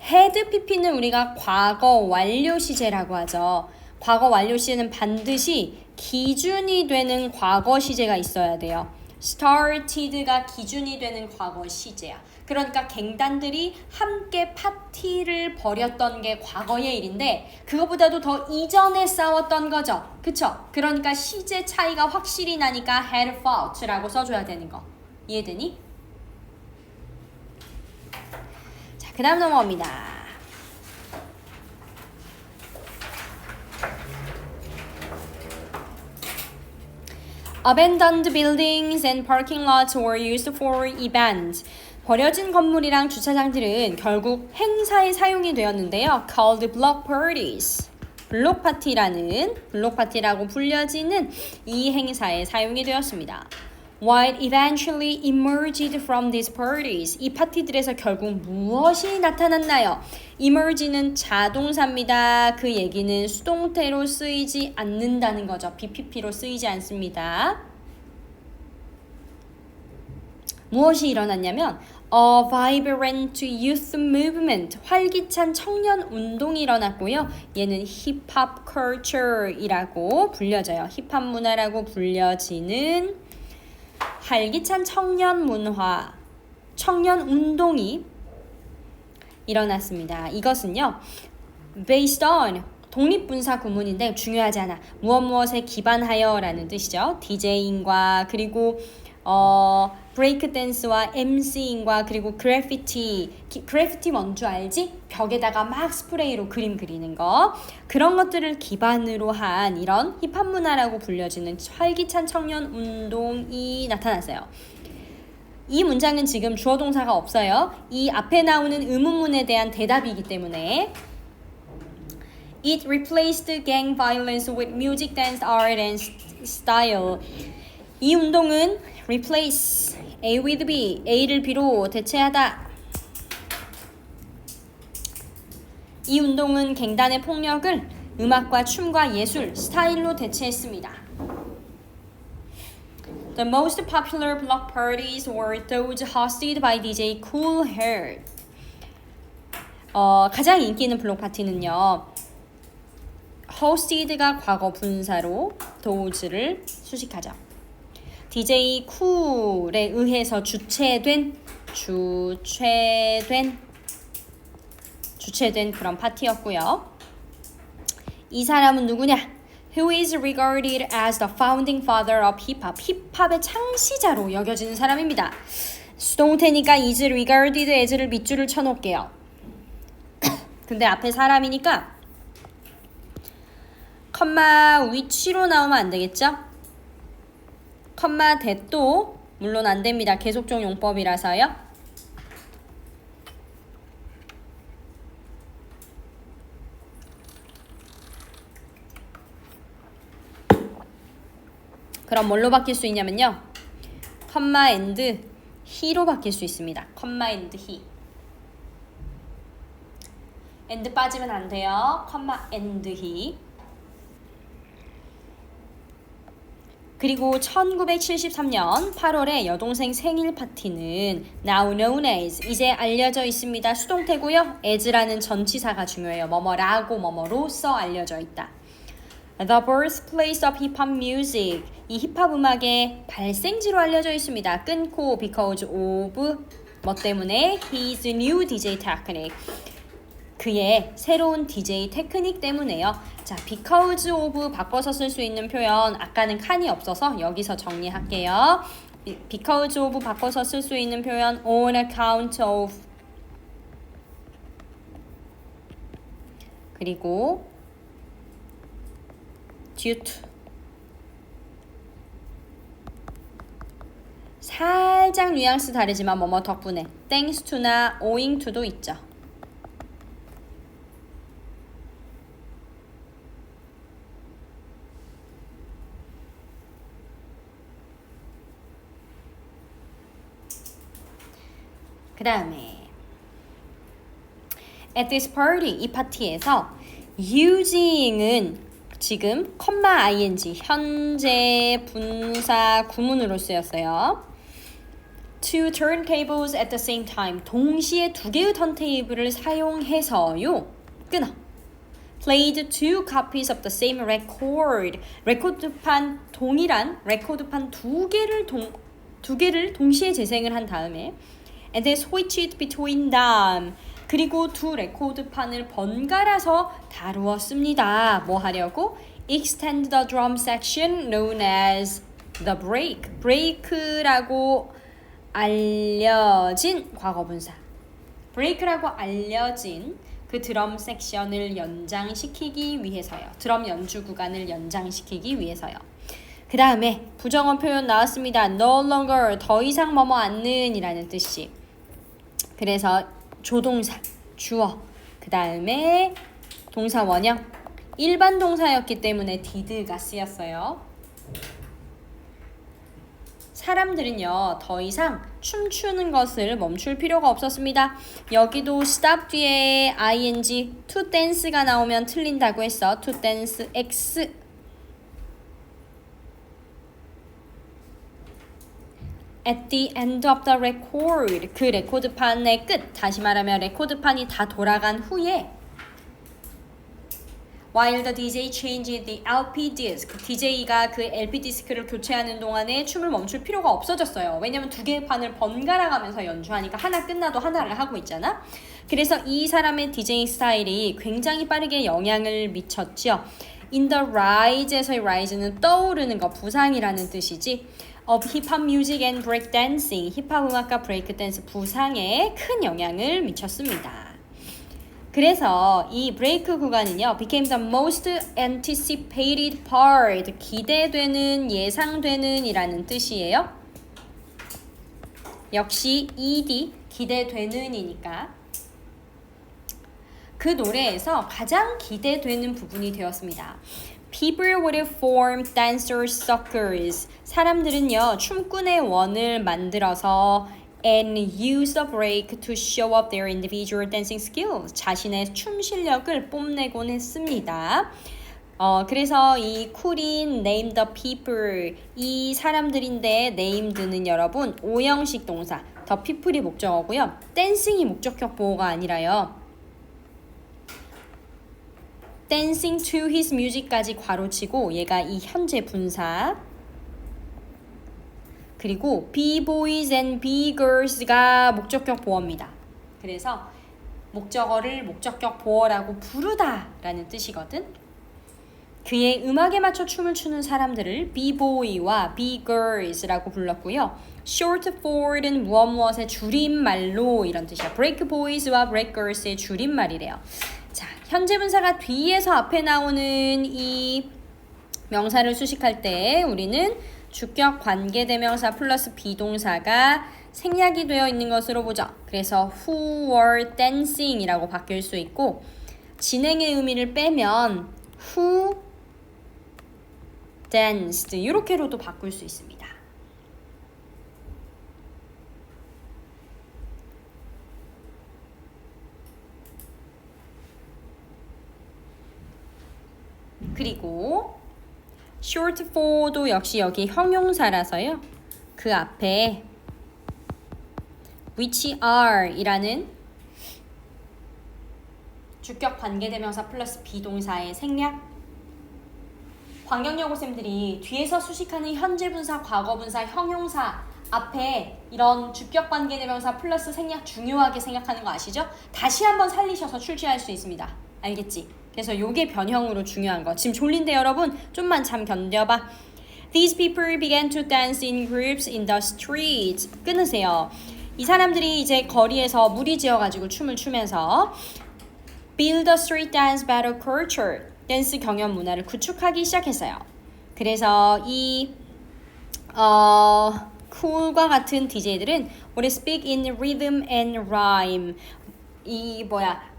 had pp는 우리가 과거 완료 시제라고 하죠. 과거 완료 시제는 반드시 기준이 되는 과거 시제가 있어야 돼요. started가 기준이 되는 과거 시제야. 그러니까 갱단들이 함께 파티를 벌였던 게 과거의 일인데 그거보다도 더 이전에 싸웠던 거죠. 그쵸? 그러니까 시제 차이가 확실히 나니까 had fought라고 써줘야 되는 거. 이해되니? 자, 그 다음 넘어갑니다. Abandoned buildings and parking lots were used for events. 버려진 건물이랑 주차장들은 결국 행사에 사용이 되었는데요. Called block parties. 블록 파티라고 불려지는 이 행사에 사용이 되었습니다. What eventually emerged from these parties? 이 파티들에서 결국 무엇이 나타났나요? emerge는 자동사입니다. 그 얘기는 수동태로 쓰이지 않는다는 거죠. BPP로 쓰이지 않습니다. 무엇이 일어났냐면 A vibrant youth movement, 활기찬 청년 운동이 일어났고요. 얘는 힙합 culture이라고 불려져요. 힙합 문화라고 불려지는 활기찬 청년 문화, 청년 운동이 일어났습니다. 이것은요, based on 독립분사 구문인데 중요하지 않아. 무엇에 기반하여 라는 뜻이죠. DJing과 그리고 브레이크 댄스와 MCing과 그리고 그래피티 뭔지 알지? 벽에다가 막 스프레이로 그림 그리는 거. 그런 것들을 기반으로 한 이런 힙합 문화라고 불려지는 활기찬 청년 운동이 나타났어요. 이 문장은 지금 주어 동사가 없어요. 이 앞에 나오는 의문문에 대한 대답이기 때문에 It replaced gang violence with music, dance, art, and style. 이 운동은 replace, A with B, A를 B로 대체하다. 이 운동은 갱단의 폭력을 음악과 춤과 예술, 스타일로 대체했습니다. The most popular block parties were those hosted by DJ Kool Herc. 가장 인기 있는 블록 파티는요. hosted가 과거 분사로 those를 수식하죠. DJ 쿨에 의해서 주최된 그런 파티였고요. 이 사람은 누구냐? Who is regarded as the founding father of hip-hop. 힙합의 창시자로 여겨지는 사람입니다. 수동태니까 is regarded as를 밑줄을 쳐놓을게요. 근데 앞에 사람이니까 컴마 위치로 나오면 안 되겠죠? 컴마 대도 물론 안 됩니다. 계속적 용법이라서요. 그럼 뭘로 바뀔 수 있냐면요. 컴마 앤드 히로 바뀔 수 있습니다. 컴마 앤드 히. 앤드 빠지면 안 돼요. 컴마 앤드 히. 그리고 1973년 8월에 여동생 생일 파티는 now known as 이제 알려져 있습니다. 수동태고요. as라는 전치사가 중요해요. 뭐뭐라고 뭐뭐로써 알려져 있다. The birthplace of hip-hop music 이 힙합 음악의 발생지로 알려져 있습니다. 끊고 because of 뭐 때문에 his new DJ technique 그의 새로운 DJ 테크닉 때문에요. 자, because of 바꿔서 쓸 수 있는 표현 아까는 칸이 없어서 여기서 정리할게요. because of 바꿔서 쓸 수 있는 표현 on account of 그리고 due to 살짝 뉘앙스 다르지만 뭐뭐 덕분에 thanks to나 owing to도 있죠. 그 다음에 at this party 이 파티에서 using은 지금 ing 현재 분사 구문으로 쓰였어요. Two turntables at the same time 동시에 두 개의 턴테이블을 사용해서요. 끊어. Played two copies of the same record. 레코드판 동일한 레코드판 두 개를 동시에 재생을 한 다음에 and then switched between them. 그리고 두 레코드판을 번갈아서 다루었습니다. 뭐 하려고? Extend the drum section known as the break. break라고 알려진 과거분사. break라고 알려진 그 드럼 섹션을 연장시키기 위해서요. 드럼 연주 구간을 연장시키기 위해서요. 그 다음에 부정어 표현 나왔습니다. no longer 더 이상 뭐뭐 않는 이라는 뜻이. 그래서 조동사, 주어, 그 다음에 동사 원형, 일반 동사였기 때문에 did가 쓰였어요. 사람들은요 더 이상 춤추는 것을 멈출 필요가 없었습니다. 여기도 stop 뒤에 ing to dance가 나오면 틀린다고 했어. to dance x at the end of the record 그 레코드판의 끝 다시 말하면 레코드판이 다 돌아간 후에 while the DJ changed the LP disc DJ가 그 LP 디스크를 교체하는 동안에 춤을 멈출 필요가 없어졌어요. 왜냐면 두 개의 판을 번갈아 가면서 연주하니까 하나 끝나도 하나를 하고 있잖아. 그래서 이 사람의 DJ 스타일이 굉장히 빠르게 영향을 미쳤죠. in the rise에서의 rise는 떠오르는 거 부상이라는 뜻이지. of hip-hop music and breakdancing 힙합 음악과 브레이크 댄스 부상에 큰 영향을 미쳤습니다. 그래서 이 브레이크 구간은요 became the most anticipated part 기대되는 예상되는 이라는 뜻이에요. 역시 ed 기대되는 이니까 그 노래에서 가장 기대되는 부분이 되었습니다. People would form dancer circles. 사람들은요 춤꾼의 원을 만들어서 and use the break to show up their individual dancing skills. 자신의 춤 실력을 뽐내곤 했습니다. 그래서 이 쿨인 name the people 이 사람들인데 named는 여러분 오형식 동사 the people이 목적어고요. dancing이 목적격 보호가 아니라요. dancing to his music까지 괄호치고 얘가 이 현재 분사 그리고 b-boys and b-girls가 목적격 보어입니다. 그래서 목적어를 목적격 보어라고 부르다 라는 뜻이거든. 그의 음악에 맞춰 춤을 추는 사람들을 b-boy와 b-girls라고 불렀고요. short for는 무엇무엇의 줄임말로 이런 뜻이야. break boys와 break girls의 줄임말이래요. 자, 현재 분사가 뒤에서 앞에 나오는 이 명사를 수식할 때 우리는 주격 관계대명사 플러스 비동사가 생략이 되어 있는 것으로 보죠. 그래서 who were dancing 이라고 바뀔 수 있고 진행의 의미를 빼면 who danced 이렇게로도 바꿀 수 있습니다. 그리고 short for도 역시 여기 형용사라서요. 그 앞에 which are 이라는 주격 관계대명사 플러스 비동사의 생략. 관경여고생들이 뒤에서 수식하는 현재분사, 과거분사, 형용사 앞에 이런 주격 관계대명사 플러스 생략 중요하게 생각하는 거 아시죠? 다시 한번 살리셔서 출제할 수 있습니다. 알겠지? 그래서 요게 변형으로 중요한 거. 지금 졸린데 여러분 좀만 잠 견뎌봐. These people began to dance in groups in the streets. 끊으세요. 이 사람들이 이제 거리에서 무리지어가지고 춤을 추면서 build a street dance battle culture. 댄스 경연 문화를 구축하기 시작했어요. 그래서 이 쿨과 같은 DJ들은 would speak in rhythm and rhyme. 이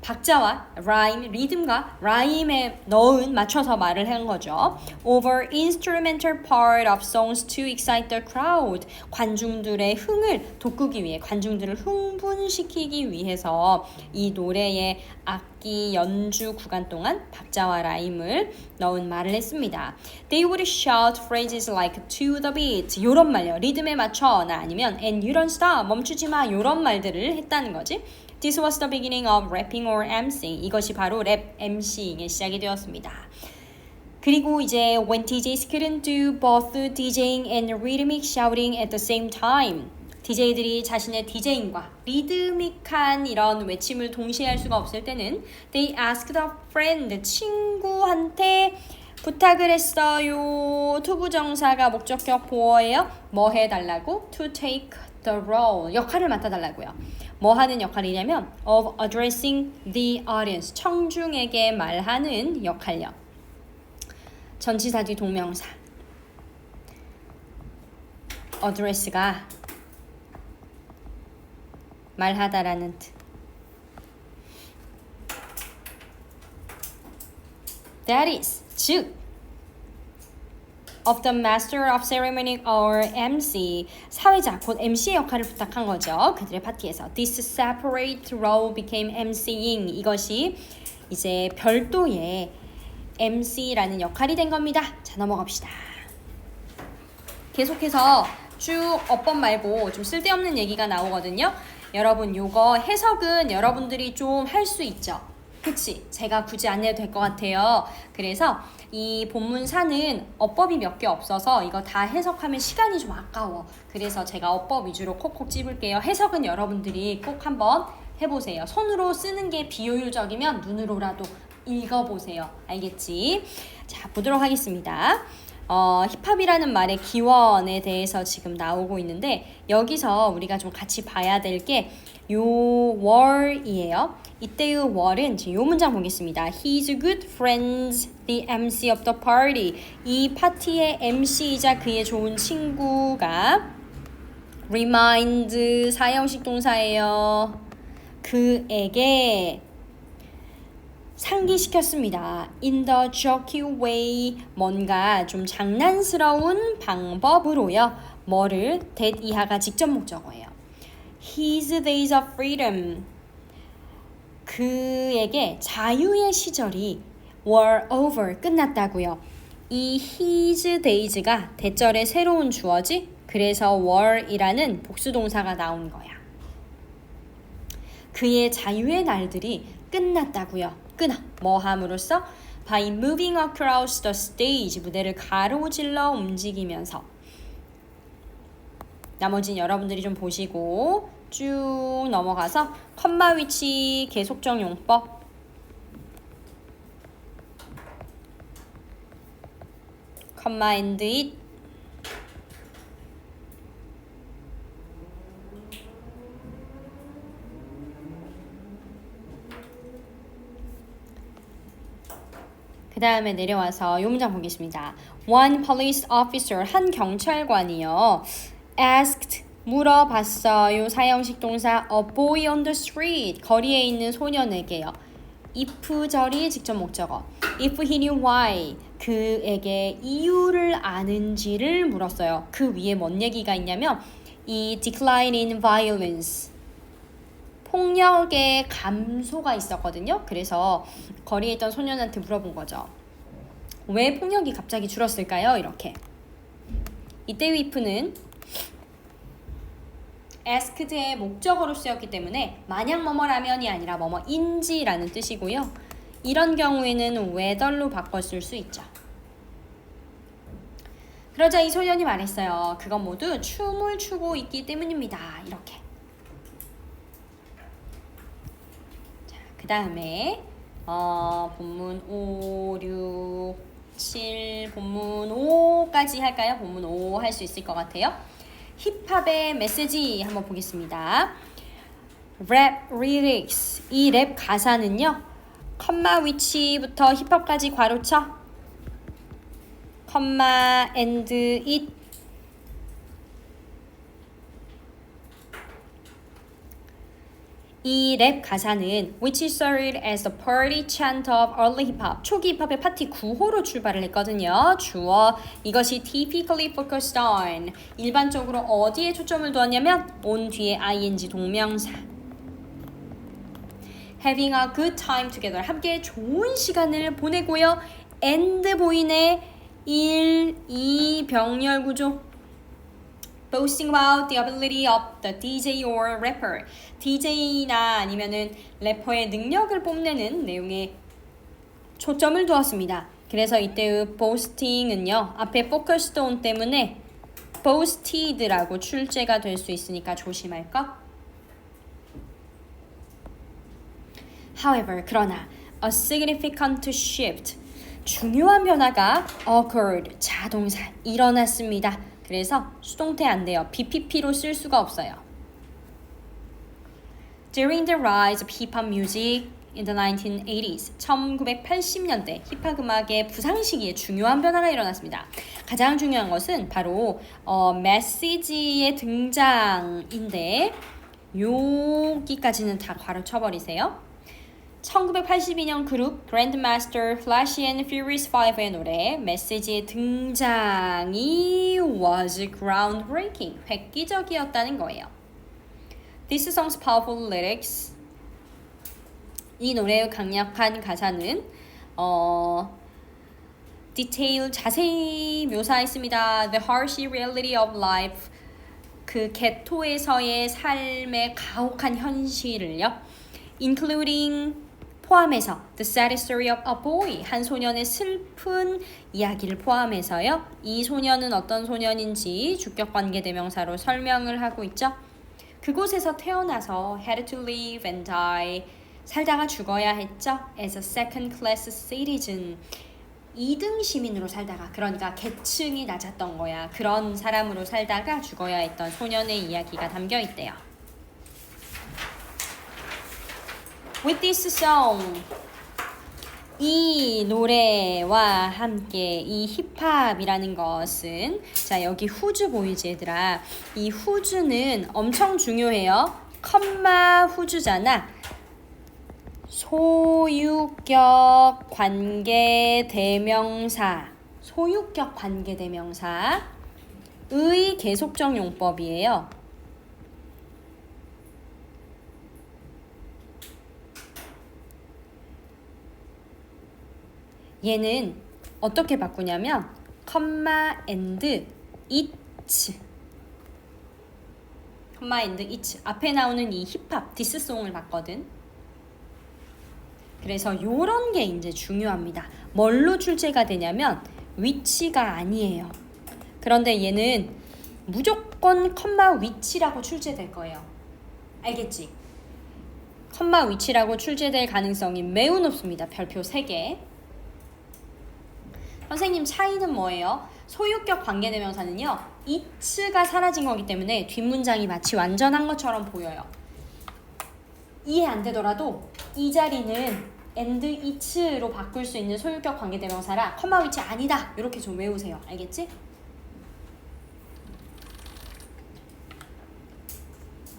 박자와 라임, 리듬과 라임에 넣은 맞춰서 말을 한 거죠. Over instrumental part of songs to excite the crowd. 관중들의 흥을 돋구기 위해, 관중들을 흥분시키기 위해서 이 노래의 악기 연주 구간 동안 박자와 라임을 넣은 말을 했습니다. They would shout phrases like to the beat. 요런 말요. 리듬에 맞춰나 아니면 and you don't stop. 멈추지 마. 요런 말들을 했다는 거지. This was the beginning of rapping or emceeing. 이것이 바로 랩, emceeing의 시작이 되었습니다. 그리고 이제 when DJs couldn't do both DJing and rhythmic shouting at the same time. DJ들이 자신의 DJing과 리드믹한 이런 외침을 동시에 할 수가 없을 때는 they asked a friend, 친구한테 부탁을 했어요. 투부정사가 목적격 보어예요. 뭐 해달라고? To take the role. 역할을 맡아달라고요. 뭐 하는 역할이냐면 of addressing the audience. 청중에게 말하는 역할요. 전치사 뒤 동명사. address가 말하다라는 뜻. That is, 즉 of the master of ceremony or MC, 사회자 곧 MC의 역할을 부탁한 거죠. 그들의 파티에서 this separate role became MCing. 이것이 이제 별도의 MC라는 역할이 된 겁니다. 자, 넘어갑시다. 계속해서 쭉 어법 말고 좀 쓸데없는 얘기가 나오거든요. 여러분 요거 해석은 여러분들이 좀 할 수 있죠. 그치? 제가 굳이 안 해도 될 것 같아요. 그래서 이 본문사는 어법이 몇 개 없어서 이거 다 해석하면 시간이 좀 아까워. 그래서 제가 어법 위주로 콕콕 찝을게요. 해석은 여러분들이 꼭 한번 해보세요. 손으로 쓰는 게 비효율적이면 눈으로라도 읽어보세요. 알겠지? 자, 보도록 하겠습니다. 힙합이라는 말의 기원에 대해서 지금 나오고 있는데 여기서 우리가 좀 같이 봐야 될 게 요 월이에요. 이때의 월은 지금 요 문장 보겠습니다. He's good friends, the MC of the party. 이 파티의 MC이자 그의 좋은 친구가 remind 사형식 동사예요. 그에게 상기시켰습니다. In the jokey way. 뭔가 좀 장난스러운 방법으로요. 뭐를? that 이하가 직접 목적어예요. His days of freedom. 그에게 자유의 시절이 were over. 끝났다고요. 이 his days가 대절의 새로운 주어지. 그래서 were이라는 복수동사가 나온 거야. 그의 자유의 날들이 끝났다고요. 끊어. 뭐 함으로써? By moving across the stage. 무대를 가로질러 움직이면서. 나머지는 여러분들이 좀 보시고 쭉 넘어가서 컴마 위치 계속적 용법. 컴마 and it. 그 다음에 내려와서 요 문장 보겠습니다. One police officer, 한 경찰관이요. asked, 물어봤어요. 사형식 동사 a boy on the street, 거리에 있는 소년에게요. if 절이 직접 목적어. if he knew why, 그에게 이유를 아는지를 물었어요. 그 위에 뭔 얘기가 있냐면 이 decline in violence, 폭력의 감소가 있었거든요. 그래서 거리에 있던 소년한테 물어본 거죠. 왜 폭력이 갑자기 줄었을까요? 이렇게. 이때 with는 asked의 목적어로 쓰였기 때문에 만약 뭐뭐라면이 아니라 뭐뭐인지라는 뜻이고요. 이런 경우에는 whether로 바꿔 쓸 수 있죠. 그러자 이 소년이 말했어요. 그건 모두 춤을 추고 있기 때문입니다. 이렇게. 자, 그 다음에 본문 5, 6, 7, 본문 5까지 할까요? 본문 5 할 수 있을 것 같아요. 힙합의 메시지 한번 보겠습니다. 랩 lyrics. 이 랩 가사는요. 컴마 위치부터 힙합까지 괄호쳐. 컴마 and it. 이 랩 가사는 which started as the party chant of early hip hop. 초기 힙합의 파티 구호로 출발을 했거든요. 주어 이것이 typically focused on. 일반적으로 어디에 초점을 두었냐면 on 뒤에 ing 동명사. having a good time together. 함께 좋은 시간을 보내고요. and 보이네 1, 2 병렬 구조. boasting about the ability of the DJ or rapper. DJ나 아니면은 래퍼의 능력을 뽐내는 내용에 초점을 두었습니다. 그래서 이때의 boasting은요. 앞에 focused on 때문에 boasted라고 출제가 될 수 있으니까 조심할 것. However, 그러나 a significant shift. 중요한 변화가 occurred. 자동사 일어났습니다. 그래서 수동태 안 돼요. BPP로 쓸 수가 없어요. During the rise of hip-hop music in the 1980s, 1980년대 힙합 음악의 부상 시기에 중요한 변화가 일어났습니다. 가장 중요한 것은 바로 메시지의 등장인데 여기까지는 다 괄호 쳐버리세요. 1982년 그룹 Grandmaster Flash and Furious 5의 노래 메시지의 등장이 was groundbreaking, 획기적이었다는 거예요. This song's powerful lyrics. 이 노래의 강력한 가사는 detail 자세히 묘사했습니다. The harsh reality of life. 그 개토에서의 삶의 가혹한 현실을요. Including 포함해서 The sad story of a boy. 한 소년의 슬픈 이야기를 포함해서요. 이 소년은 어떤 소년인지 주격관계 대명사로 설명을 하고 있죠. 그곳에서 태어나서 had to live and die. 살다가 죽어야 했죠. As a second class citizen. 2등 시민으로 살다가 그러니까 계층이 낮았던 거야. 그런 사람으로 살다가 죽어야 했던 소년의 이야기가 담겨 있대요. With this song, 이 노래와 함께 이 힙합이라는 것은 자 여기 후즈 보이지 얘들아. 이 후즈는 엄청 중요해요. 컴마 후즈잖아. 소유격 관계 대명사. 소유격 관계 대명사의 계속적 용법이에요. 얘는 어떻게 바꾸냐면 컴마 and it 컴마 and it 앞에 나오는 이 힙합 디스송을 봤거든. 그래서 요런 게 이제 중요합니다. 뭘로 출제가 되냐면 위치가 아니에요. 그런데 얘는 무조건 컴마 위치라고 출제될 거예요. 알겠지? 컴마 위치라고 출제될 가능성이 매우 높습니다. 별표 3개. 선생님 차이는 뭐예요? 소유격 관계대명사는요. it가 사라진 거기 때문에 뒷문장이 마치 완전한 것처럼 보여요. 이해 안 되더라도 이 자리는 and it로 바꿀 수 있는 소유격 관계대명사라 컴마 위치 아니다. 이렇게 좀 외우세요. 알겠지?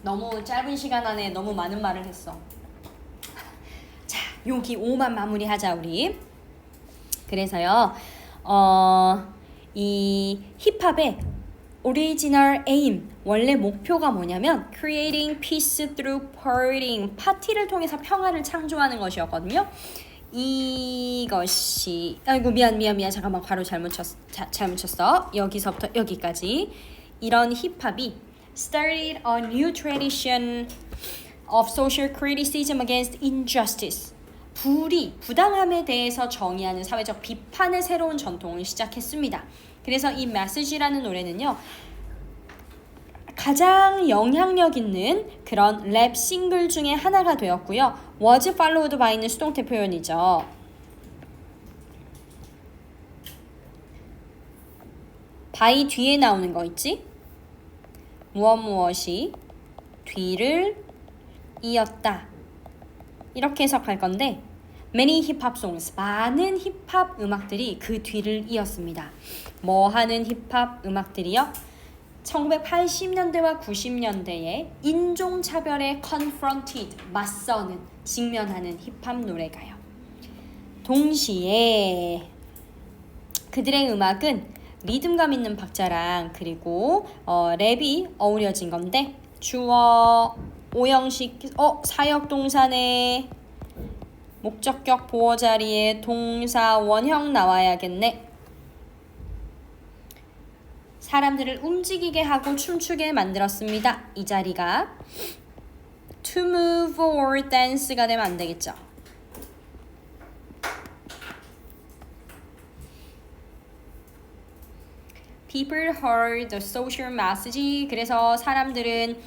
너무 짧은 시간 안에 너무 많은 말을 했어. 자, 여기 5만 마무리하자 우리. 그래서요. 이 힙합의 original aim, 원래 목표가 뭐냐면 creating peace through partying, 파티를 통해서 평화를 창조하는 것이었거든요. 이것이 아이고 미안 잠깐만 바로 잘못 쳤어. 여기서부터 여기까지 이런 힙합이 started a new tradition of social criticism against injustice. 부당함에 대해서 정의하는 사회적 비판의 새로운 전통을 시작했습니다. 그래서 이 메시지라는 노래는요. 가장 영향력 있는 그런 랩 싱글 중에 하나가 되었고요. was followed by는 수동태 표현이죠. by 뒤에 나오는 거 있지? 무엇이 뒤를 이었다. 이렇게 해석할 건데 many hip-hop songs, 많은 힙합 음악들이 그 뒤를 이었습니다. 뭐 하는 힙합 음악들이요? 1980년대와 90년대에 인종차별에 confronted, 맞서는, 직면하는 힙합 노래가요. 동시에 그들의 음악은 리듬감 있는 박자랑 그리고 랩이 어우러진 건데 주어, 오형식, 사역동사네, 목적격 보어 자리에 동사 원형 나와야겠네. 사람들을 움직이게 하고 춤추게 만들었습니다. 이 자리가 to move or dance가 되면 안 되겠죠. People heard the social message. 그래서 사람들은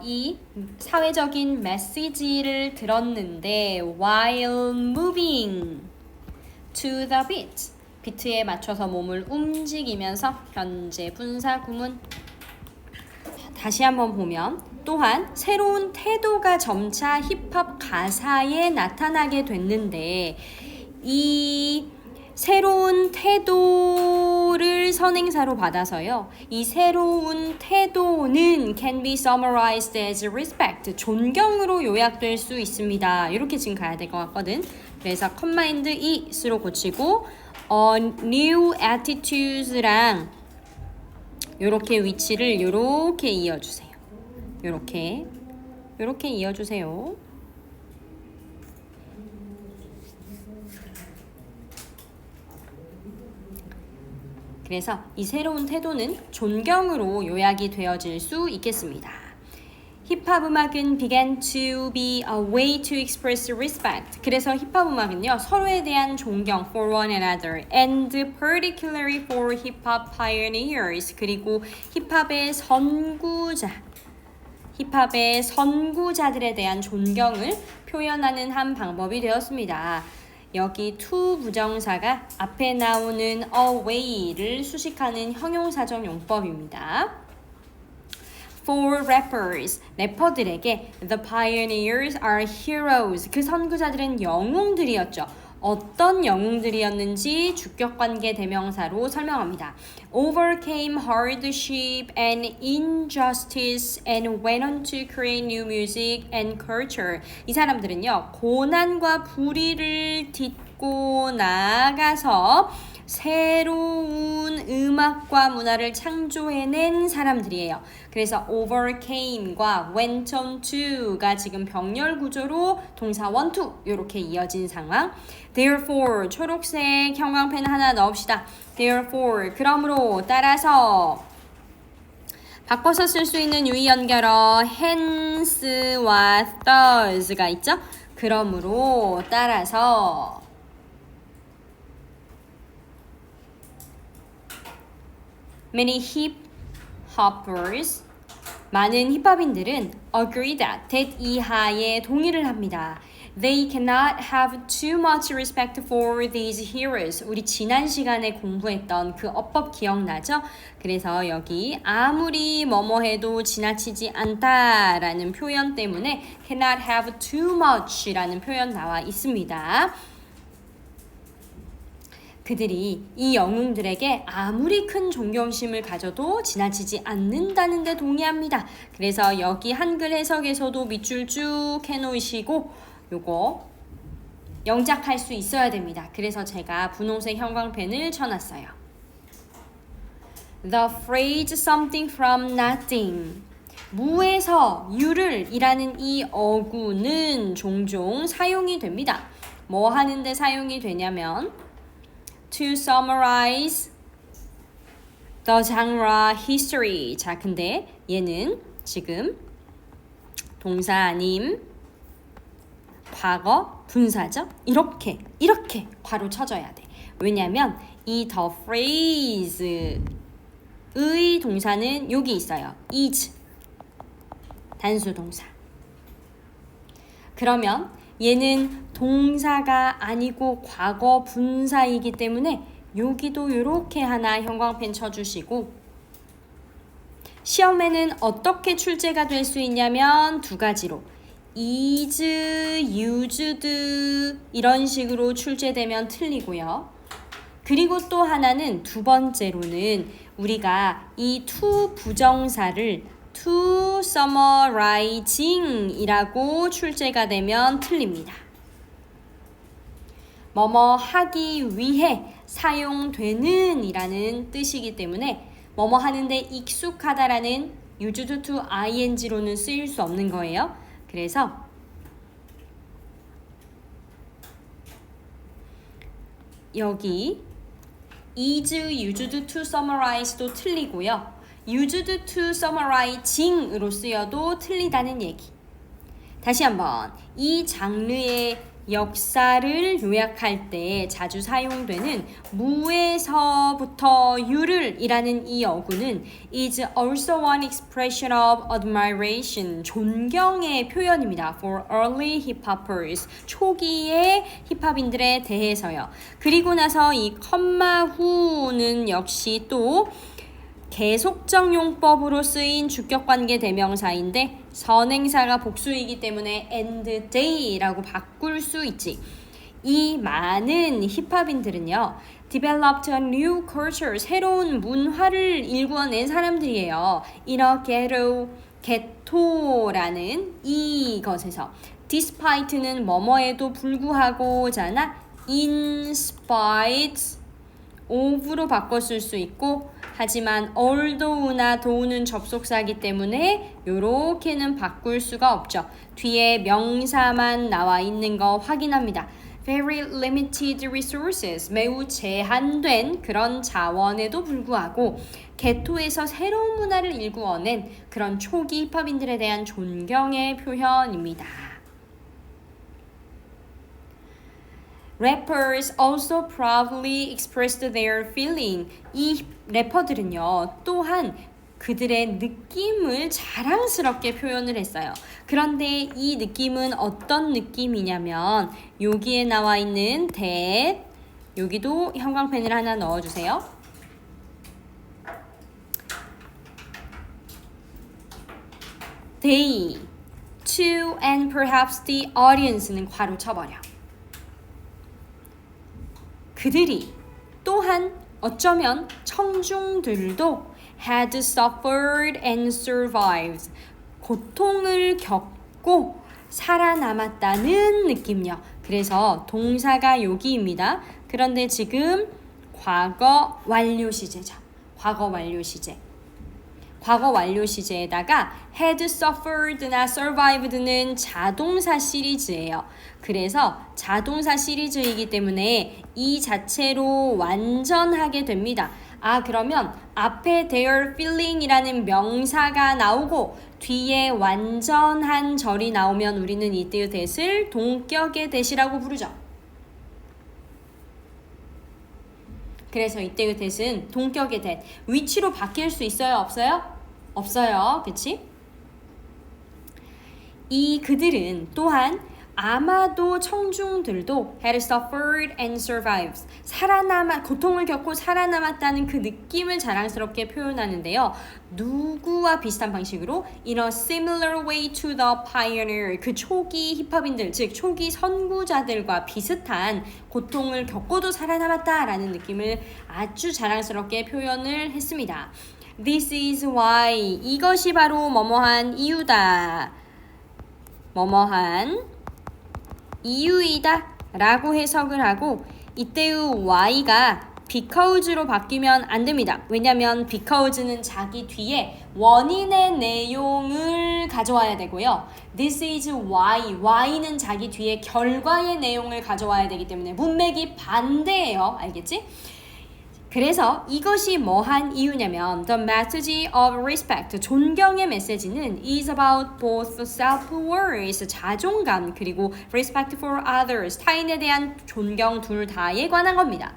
이 사회적인 메시지를 들었는데 while moving to the beat. 비트에 맞춰서 몸을 움직이면서 현재 분사 구문. 다시 한번 보면 또한 새로운 태도가 점차 힙합 가사에 나타나게 됐는데 이 새로운 태도를 선행사로 받아서요. 이 새로운 태도는 can be summarized as respect. 존경으로 요약될 수 있습니다. 이렇게 지금 가야 될 것 같거든. 그래서 command is로 고치고 new attitudes랑 요렇게 위치를 요렇게 이어주세요. 요렇게 이어주세요. 그래서 이 새로운 태도는 존경으로 요약이 되어질 수 있겠습니다. 힙합 음악은 began to be a way to express respect. 그래서 힙합 음악은요, 서로에 대한 존경 for one another and particularly for hip hop pioneers. 그리고 힙합의 선구자들에 대한 존경을 표현하는 한 방법이 되었습니다. 여기 to 부정사가 앞에 나오는 a way를 수식하는 형용사적 용법입니다. For rappers, 래퍼들에게 the pioneers are heroes. 그 선구자들은 영웅들이었죠. 어떤 영웅들이었는지 주격관계 대명사로 설명합니다. Overcame hardship and injustice and went on to create new music and culture. 이 사람들은요, 고난과 불의를 딛고 나아가서 새로운 음악과 문화를 창조해낸 사람들이에요. 그래서 overcame과 went on to가 지금 병렬 구조로 동사 want to 이렇게 이어진 상황. Therefore, 초록색 형광펜 하나 넣읍시다. Therefore, 그러므로 따라서 바꿔서 쓸 수 있는 유의 연결어 hence와 thus가 있죠? 그러므로 따라서 many hip-hoppers, 많은 힙합인들은 agree that 이하에 동의를 합니다. They cannot have too much respect for these heroes. 우리 지난 시간에 공부했던 그 어법 기억나죠? 그래서 여기 아무리 뭐뭐 해도 지나치지 않다라는 표현 때문에 cannot have too much라는 표현 나와 있습니다. 그들이 이 영웅들에게 아무리 큰 존경심을 가져도 지나치지 않는다는 데 동의합니다. 그래서 여기 한글 해석에서도 밑줄 쭉 해놓으시고 요거 영작할 수 있어야 됩니다. 그래서 제가 분홍색 형광펜을 쳐놨어요. The phrase something from nothing. 무에서 유를 이라는 이 어구는 종종 사용이 됩니다. 뭐 하는데 사용이 되냐면 to summarize the genre history. 자, 근데 얘는 지금 동사 아님 과거 분사죠? 이렇게 괄호 쳐줘야 돼. 왜냐면 이 the phrase의 동사는 여기 있어요. is 단수 동사. 그러면 얘는 동사가 아니고 과거 분사이기 때문에 여기도 이렇게 하나 형광펜 쳐주시고 시험에는 어떻게 출제가 될 수 있냐면 두 가지로 is, used 이런 식으로 출제되면 틀리고요. 그리고 또 하나는 두 번째로는 우리가 이 to 부정사를 to summarizing 이라고 출제가 되면 틀립니다. 뭐뭐 하기 위해 사용되는 이라는 뜻이기 때문에 뭐뭐 하는데 익숙하다라는 used to ing로는 쓰일 수 없는 거예요. 그래서 여기 is used to summarize도 틀리고요. used to summarizing으로 쓰여도 틀리다는 얘기. 다시 한번 이 장르의 역사를 요약할 때 자주 사용되는 무에서부터 유를 이라는 이 어구는 is also one expression of admiration, 존경의 표현입니다. for early hip-hoppers, 초기의 힙합인들에 대해서요. 그리고 나서 이 컴마 후는 역시 또 계속적 용법으로 쓰인 주격관계 대명사인데 선행사가 복수이기 때문에 and they라고 바꿀 수 있지. 이 많은 힙합인들은요. developed a new culture, 새로운 문화를 일구어낸 사람들이에요. in a ghetto, 게토라는 이것에서 despite는 뭐뭐에도 불구하고잖아. in spite of로 바꿔 쓸 수 있고 하지만 although나 though는 접속사이기 때문에 요렇게는 바꿀 수가 없죠. 뒤에 명사만 나와 있는 거 확인합니다. Very limited resources, 매우 제한된 그런 자원에도 불구하고 게토에서 새로운 문화를 일구어낸 그런 초기 힙합인들에 대한 존경의 표현입니다. Rappers also proudly expressed their feeling. 이 래퍼들은요, 또한 그들의 느낌을 자랑스럽게 표현을 했어요. 그런데 이 느낌은 어떤 느낌이냐면 여기에 나와 있는 that, 여기도 형광펜을 하나 넣어주세요. They, to, and perhaps the audience는 괄호 쳐버려. 그들이 또한 어쩌면 청중들도 had suffered and survived, 고통을 겪고 살아남았다는 느낌요. 그래서 동사가 여기입니다. 그런데 지금 과거 완료 시제죠. 과거 완료 시제. 과거 완료 시제에다가 had suffered나 survived는 자동사 시리즈예요. 그래서 자동사 시리즈이기 때문에 이 자체로 완전하게 됩니다. 아, 그러면 앞에 their feeling이라는 명사가 나오고 뒤에 완전한 절이 나오면 우리는 이때의 that을 동격의 that이라고 부르죠. 그래서 이때의 that은 동격의 that. 위치로 바뀔 수 있어요? 없어요? 없어요. 그치? 이 그들은 또한 아마도 청중들도 had suffered and survived, 고통을 겪고 살아남았다는 그 느낌을 자랑스럽게 표현하는데요. 누구와 비슷한 방식으로 in a similar way to the pioneer, 그 초기 힙합인들, 즉 초기 선구자들과 비슷한 고통을 겪고도 살아남았다라는 느낌을 아주 자랑스럽게 표현을 했습니다. This is why, 이것이 바로 뭐뭐한 이유다. 뭐뭐한 이유이다 라고 해석을 하고 이때의 why가 because로 바뀌면 안 됩니다. 왜냐면 because는 자기 뒤에 원인의 내용을 가져와야 되고요. This is why. Why는 자기 뒤에 결과의 내용을 가져와야 되기 때문에 문맥이 반대예요. 알겠지? 그래서 이것이 뭐한 이유냐면 The message of respect, 존경의 메시지는 is about both self-worth, 자존감, 그리고 respect for others, 타인에 대한 존경 둘 다에 관한 겁니다.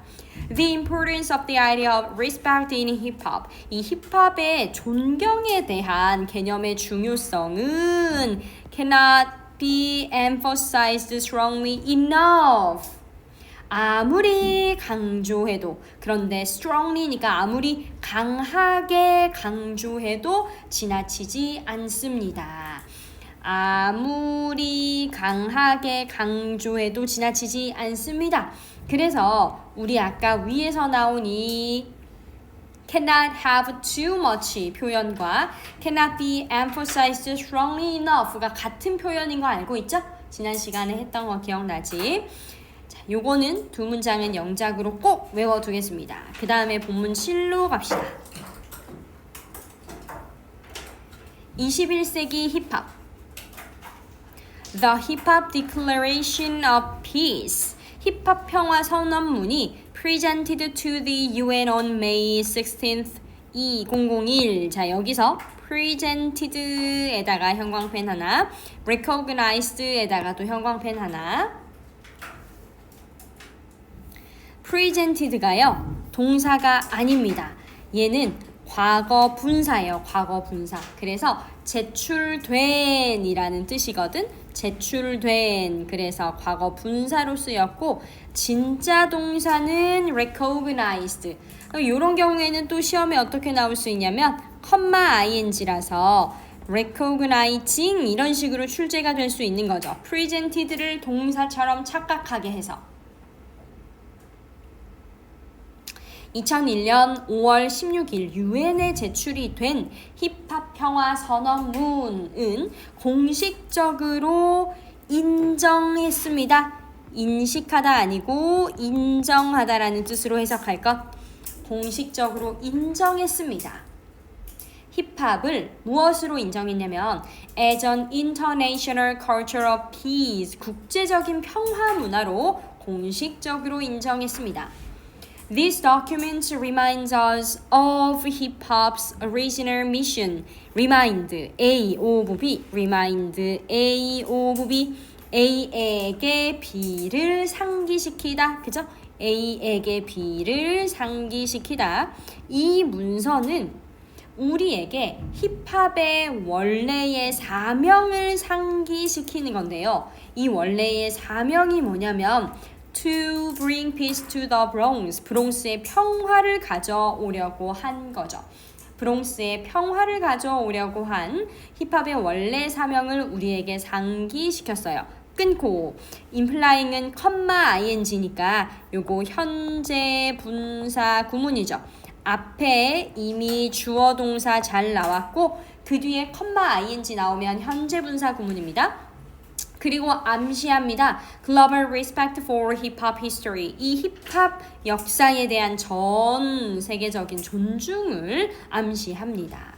The importance of the idea of respect in hip-hop. 이 힙합의 존경에 대한 개념의 중요성은 cannot be emphasized strongly enough. 아무리 강조해도, 그런데 strongly니까 아무리 강하게 강조해도 지나치지 않습니다. 아무리 강하게 강조해도 지나치지 않습니다. 그래서 우리 아까 위에서 나온 이 cannot have too much 표현과 cannot be emphasized strongly enough가 같은 표현인 거 알고 있죠? 지난 시간에 했던 거 기억나지? 자, 요거는 두 문장은 영작으로 꼭 외워두겠습니다. 그 다음에 본문 7로 갑시다. 21세기 힙합 The Hip Hop Declaration of Peace 힙합 평화 선언문이 presented to the UN on May 16th 2001. 자, 여기서 presented에다가 형광펜 하나, recognized에다가 또 형광펜 하나. presented가요, 동사가 아닙니다. 얘는 과거 분사예요. 과거 분사. 그래서 제출된 이라는 뜻이거든. 제출된. 그래서 과거 분사로 쓰였고 진짜 동사는 recognized. 이런 경우에는 또 시험에 어떻게 나올 수 있냐면 ing라서 recognizing 이런 식으로 출제가 될 수 있는 거죠. presented를 동사처럼 착각하게 해서. 2001년 5월 16일 유엔에 제출이 된 힙합 평화 선언문은 공식적으로 인정했습니다. 인식하다 아니고 인정하다라는 뜻으로 해석할 것. 공식적으로 인정했습니다. 힙합을 무엇으로 인정했냐면 as an international culture of peace, 국제적인 평화 문화로 공식적으로 인정했습니다. This document reminds us of hip-hop's original mission. Remind, A of B, remind, A of B. A에게 B를 상기시키다. 그죠? A에게 B를 상기시키다. 이 문서는 우리에게 힙합의 원래의 사명을 상기시키는 건데요. 이 원래의 사명이 뭐냐면 To bring peace to the Bronx. 브롱스의 평화를 가져오려고 한 거죠. 브롱스의 평화를 가져오려고 한 힙합의 원래 사명을 우리에게 상기시켰어요. 끊고 implying은 ing니까 요거 현재 분사 구문이죠. 앞에 이미 주어 동사 잘 나왔고 그 뒤에 ing 나오면 현재 분사 구문입니다. 그리고 암시합니다. Global respect for hip-hop history. 이 힙합 역사에 대한 전 세계적인 존중을 암시합니다.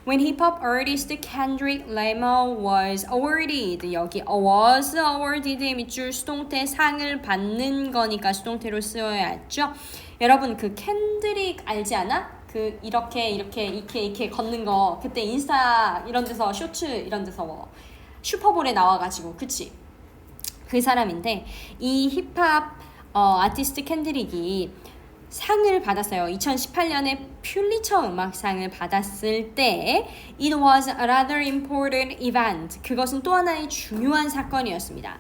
When hip-hop artist Kendrick Lamar was awarded. 여기 was awarded의 밑줄 수동태 상을 받는 거니까 수동태로 쓰여야죠. 여러분 그 캔드릭 알지 않아? 그 이렇게 걷는 거 그때 인스타 이런 데서 쇼츠 이런 데서 뭐 슈퍼볼에 나와가지고 그치? 그 사람인데 이 힙합 아티스트 캔드릭이 상을 받았어요. 2018년에 퓰리처 음악상을 받았을 때 It was a rather important event. 그것은 또 하나의 중요한 사건이었습니다.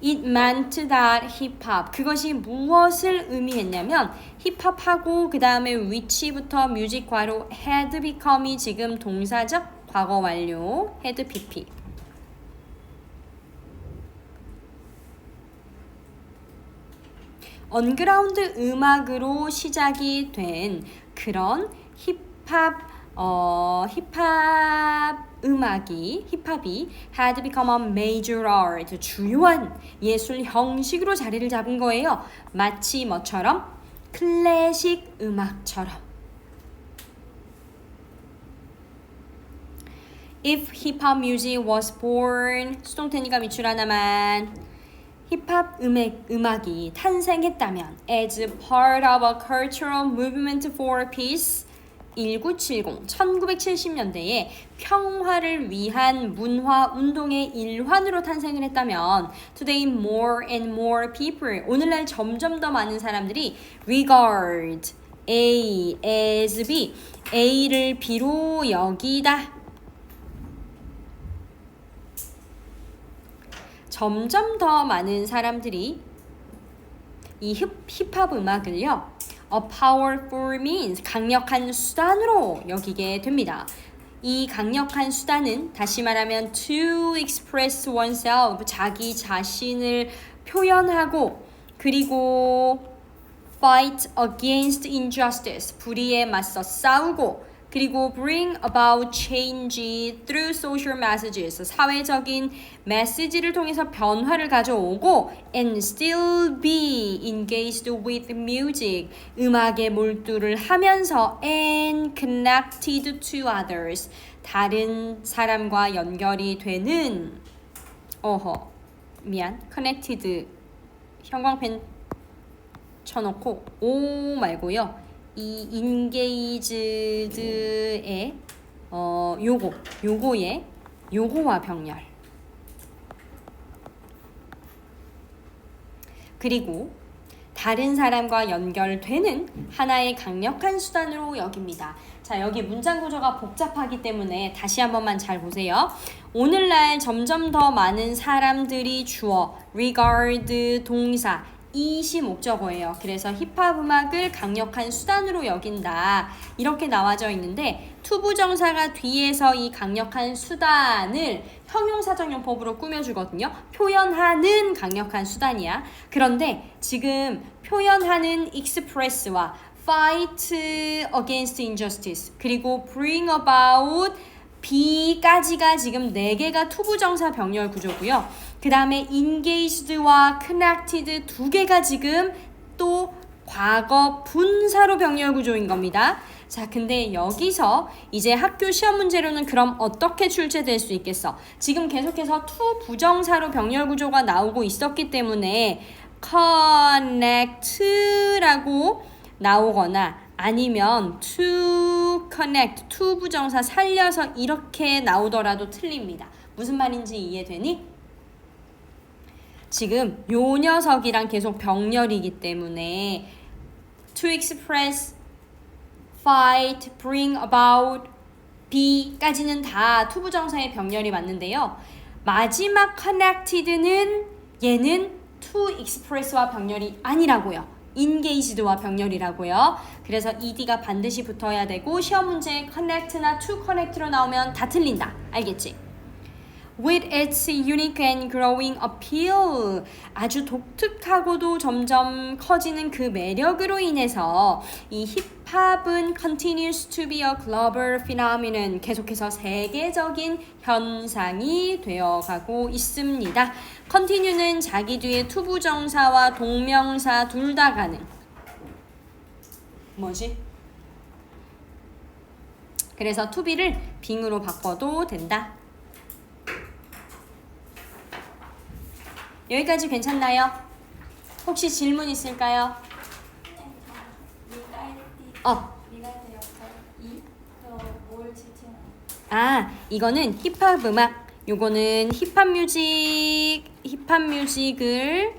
It meant that hip-hop. 그것이 무엇을 의미했냐면 힙합하고 그 다음에 which부터 뮤직과로 had become이 지금 동사적 과거 완료 had pp. 언그라운드 음악으로 시작이 된 그런 힙합 음악이 힙합이 had become a major art 주요한 예술 형식으로 자리를 잡은 거예요. 마치 뭐처럼 클래식 음악처럼. If hip-hop music was born, 수동태니까 밑줄 하나만. 힙합 음악이 탄생했다면 as part of a cultural movement for peace 1970년대에 평화를 위한 문화 운동의 일환으로 탄생을 했다면 today more and more people 오늘날 점점 더 많은 사람들이 regard A as B A를 B로 여기다 점점 더 많은 사람들이 이 힙합 음악을요 a powerful means 강력한 수단으로 여기게 됩니다. 이 강력한 수단은 다시 말하면 to express oneself 자기 자신을 표현하고 그리고 fight against injustice 불의에 맞서 싸우고 그리고 bring about change through social messages 사회적인 메시지를 통해서 변화를 가져오고 and still be engaged with music 음악에 몰두를 하면서 and connected to others 다른 사람과 연결이 되는 connected 형광펜 쳐놓고 오 말고요 이 인게이즈드의 요거의 요거와 병렬 그리고 다른 사람과 연결되는 하나의 강력한 수단으로 여깁니다. 자, 여기 문장 구조가 복잡하기 때문에 다시 한 번만 잘 보세요. 오늘날 점점 더 많은 사람들이 주어 regard 동사 이시 목적어예요. 그래서 힙합 음악을 강력한 수단으로 여긴다. 이렇게 나와져 있는데 투부정사가 뒤에서 이 강력한 수단을 형용사적용법으로 꾸며주거든요. 표현하는 강력한 수단이야. 그런데 지금 표현하는 express와 fight against injustice 그리고 bring about B까지가 지금 4개가 투부정사 병렬 구조고요. 그 다음에 engaged와 connected 2개가 지금 또 과거 분사로 병렬 구조인 겁니다. 자, 근데 여기서 이제 학교 시험 문제로는 그럼 어떻게 출제될 수 있겠어? 지금 계속해서 투부정사로 병렬 구조가 나오고 있었기 때문에 connect라고 나오거나 아니면 to connect, to 부정사 살려서 이렇게 나오더라도 틀립니다. 무슨 말인지 이해되니? 지금 요 녀석이랑 계속 병렬이기 때문에 to express, fight, bring about, be까지는 다 to 부정사의 병렬이 맞는데요. 마지막 connected는 얘는 to express와 병렬이 아니라고요. engaged와 병렬이라고요. 그래서 ed가 반드시 붙어야 되고 시험 문제에 connect나 to connect로 나오면 다 틀린다. 알겠지? With its unique and growing appeal 아주 독특하고도 점점 커지는 그 매력으로 인해서 이 힙합은 continues to be a global phenomenon 계속해서 세계적인 현상이 되어가고 있습니다. continue는 자기 뒤에 투부정사와 동명사 둘 다 가능 뭐지? 그래서 to be를 being으로 바꿔도 된다. 여기까지 괜찮나요? 혹시 질문 있을까요? 이거는 힙합 음악, 요거는 힙합 뮤직을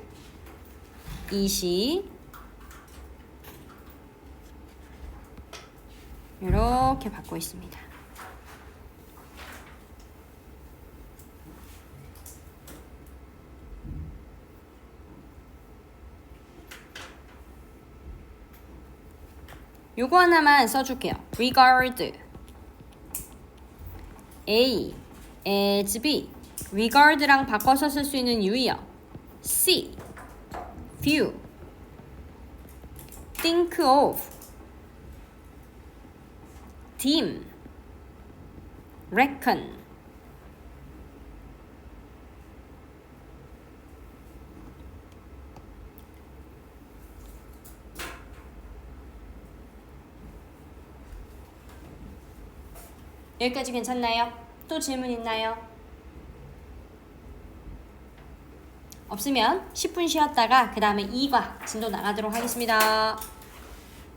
이시 이렇게 받고 있습니다. 요거 하나만 써줄게요. regard A as B regard랑 바꿔서 쓸 수 있는 유의어 C view think of deem reckon 여기까지 괜찮나요? 또 질문 있나요? 없으면 10분 쉬었다가 그 다음에 2과 진도 나가도록 하겠습니다.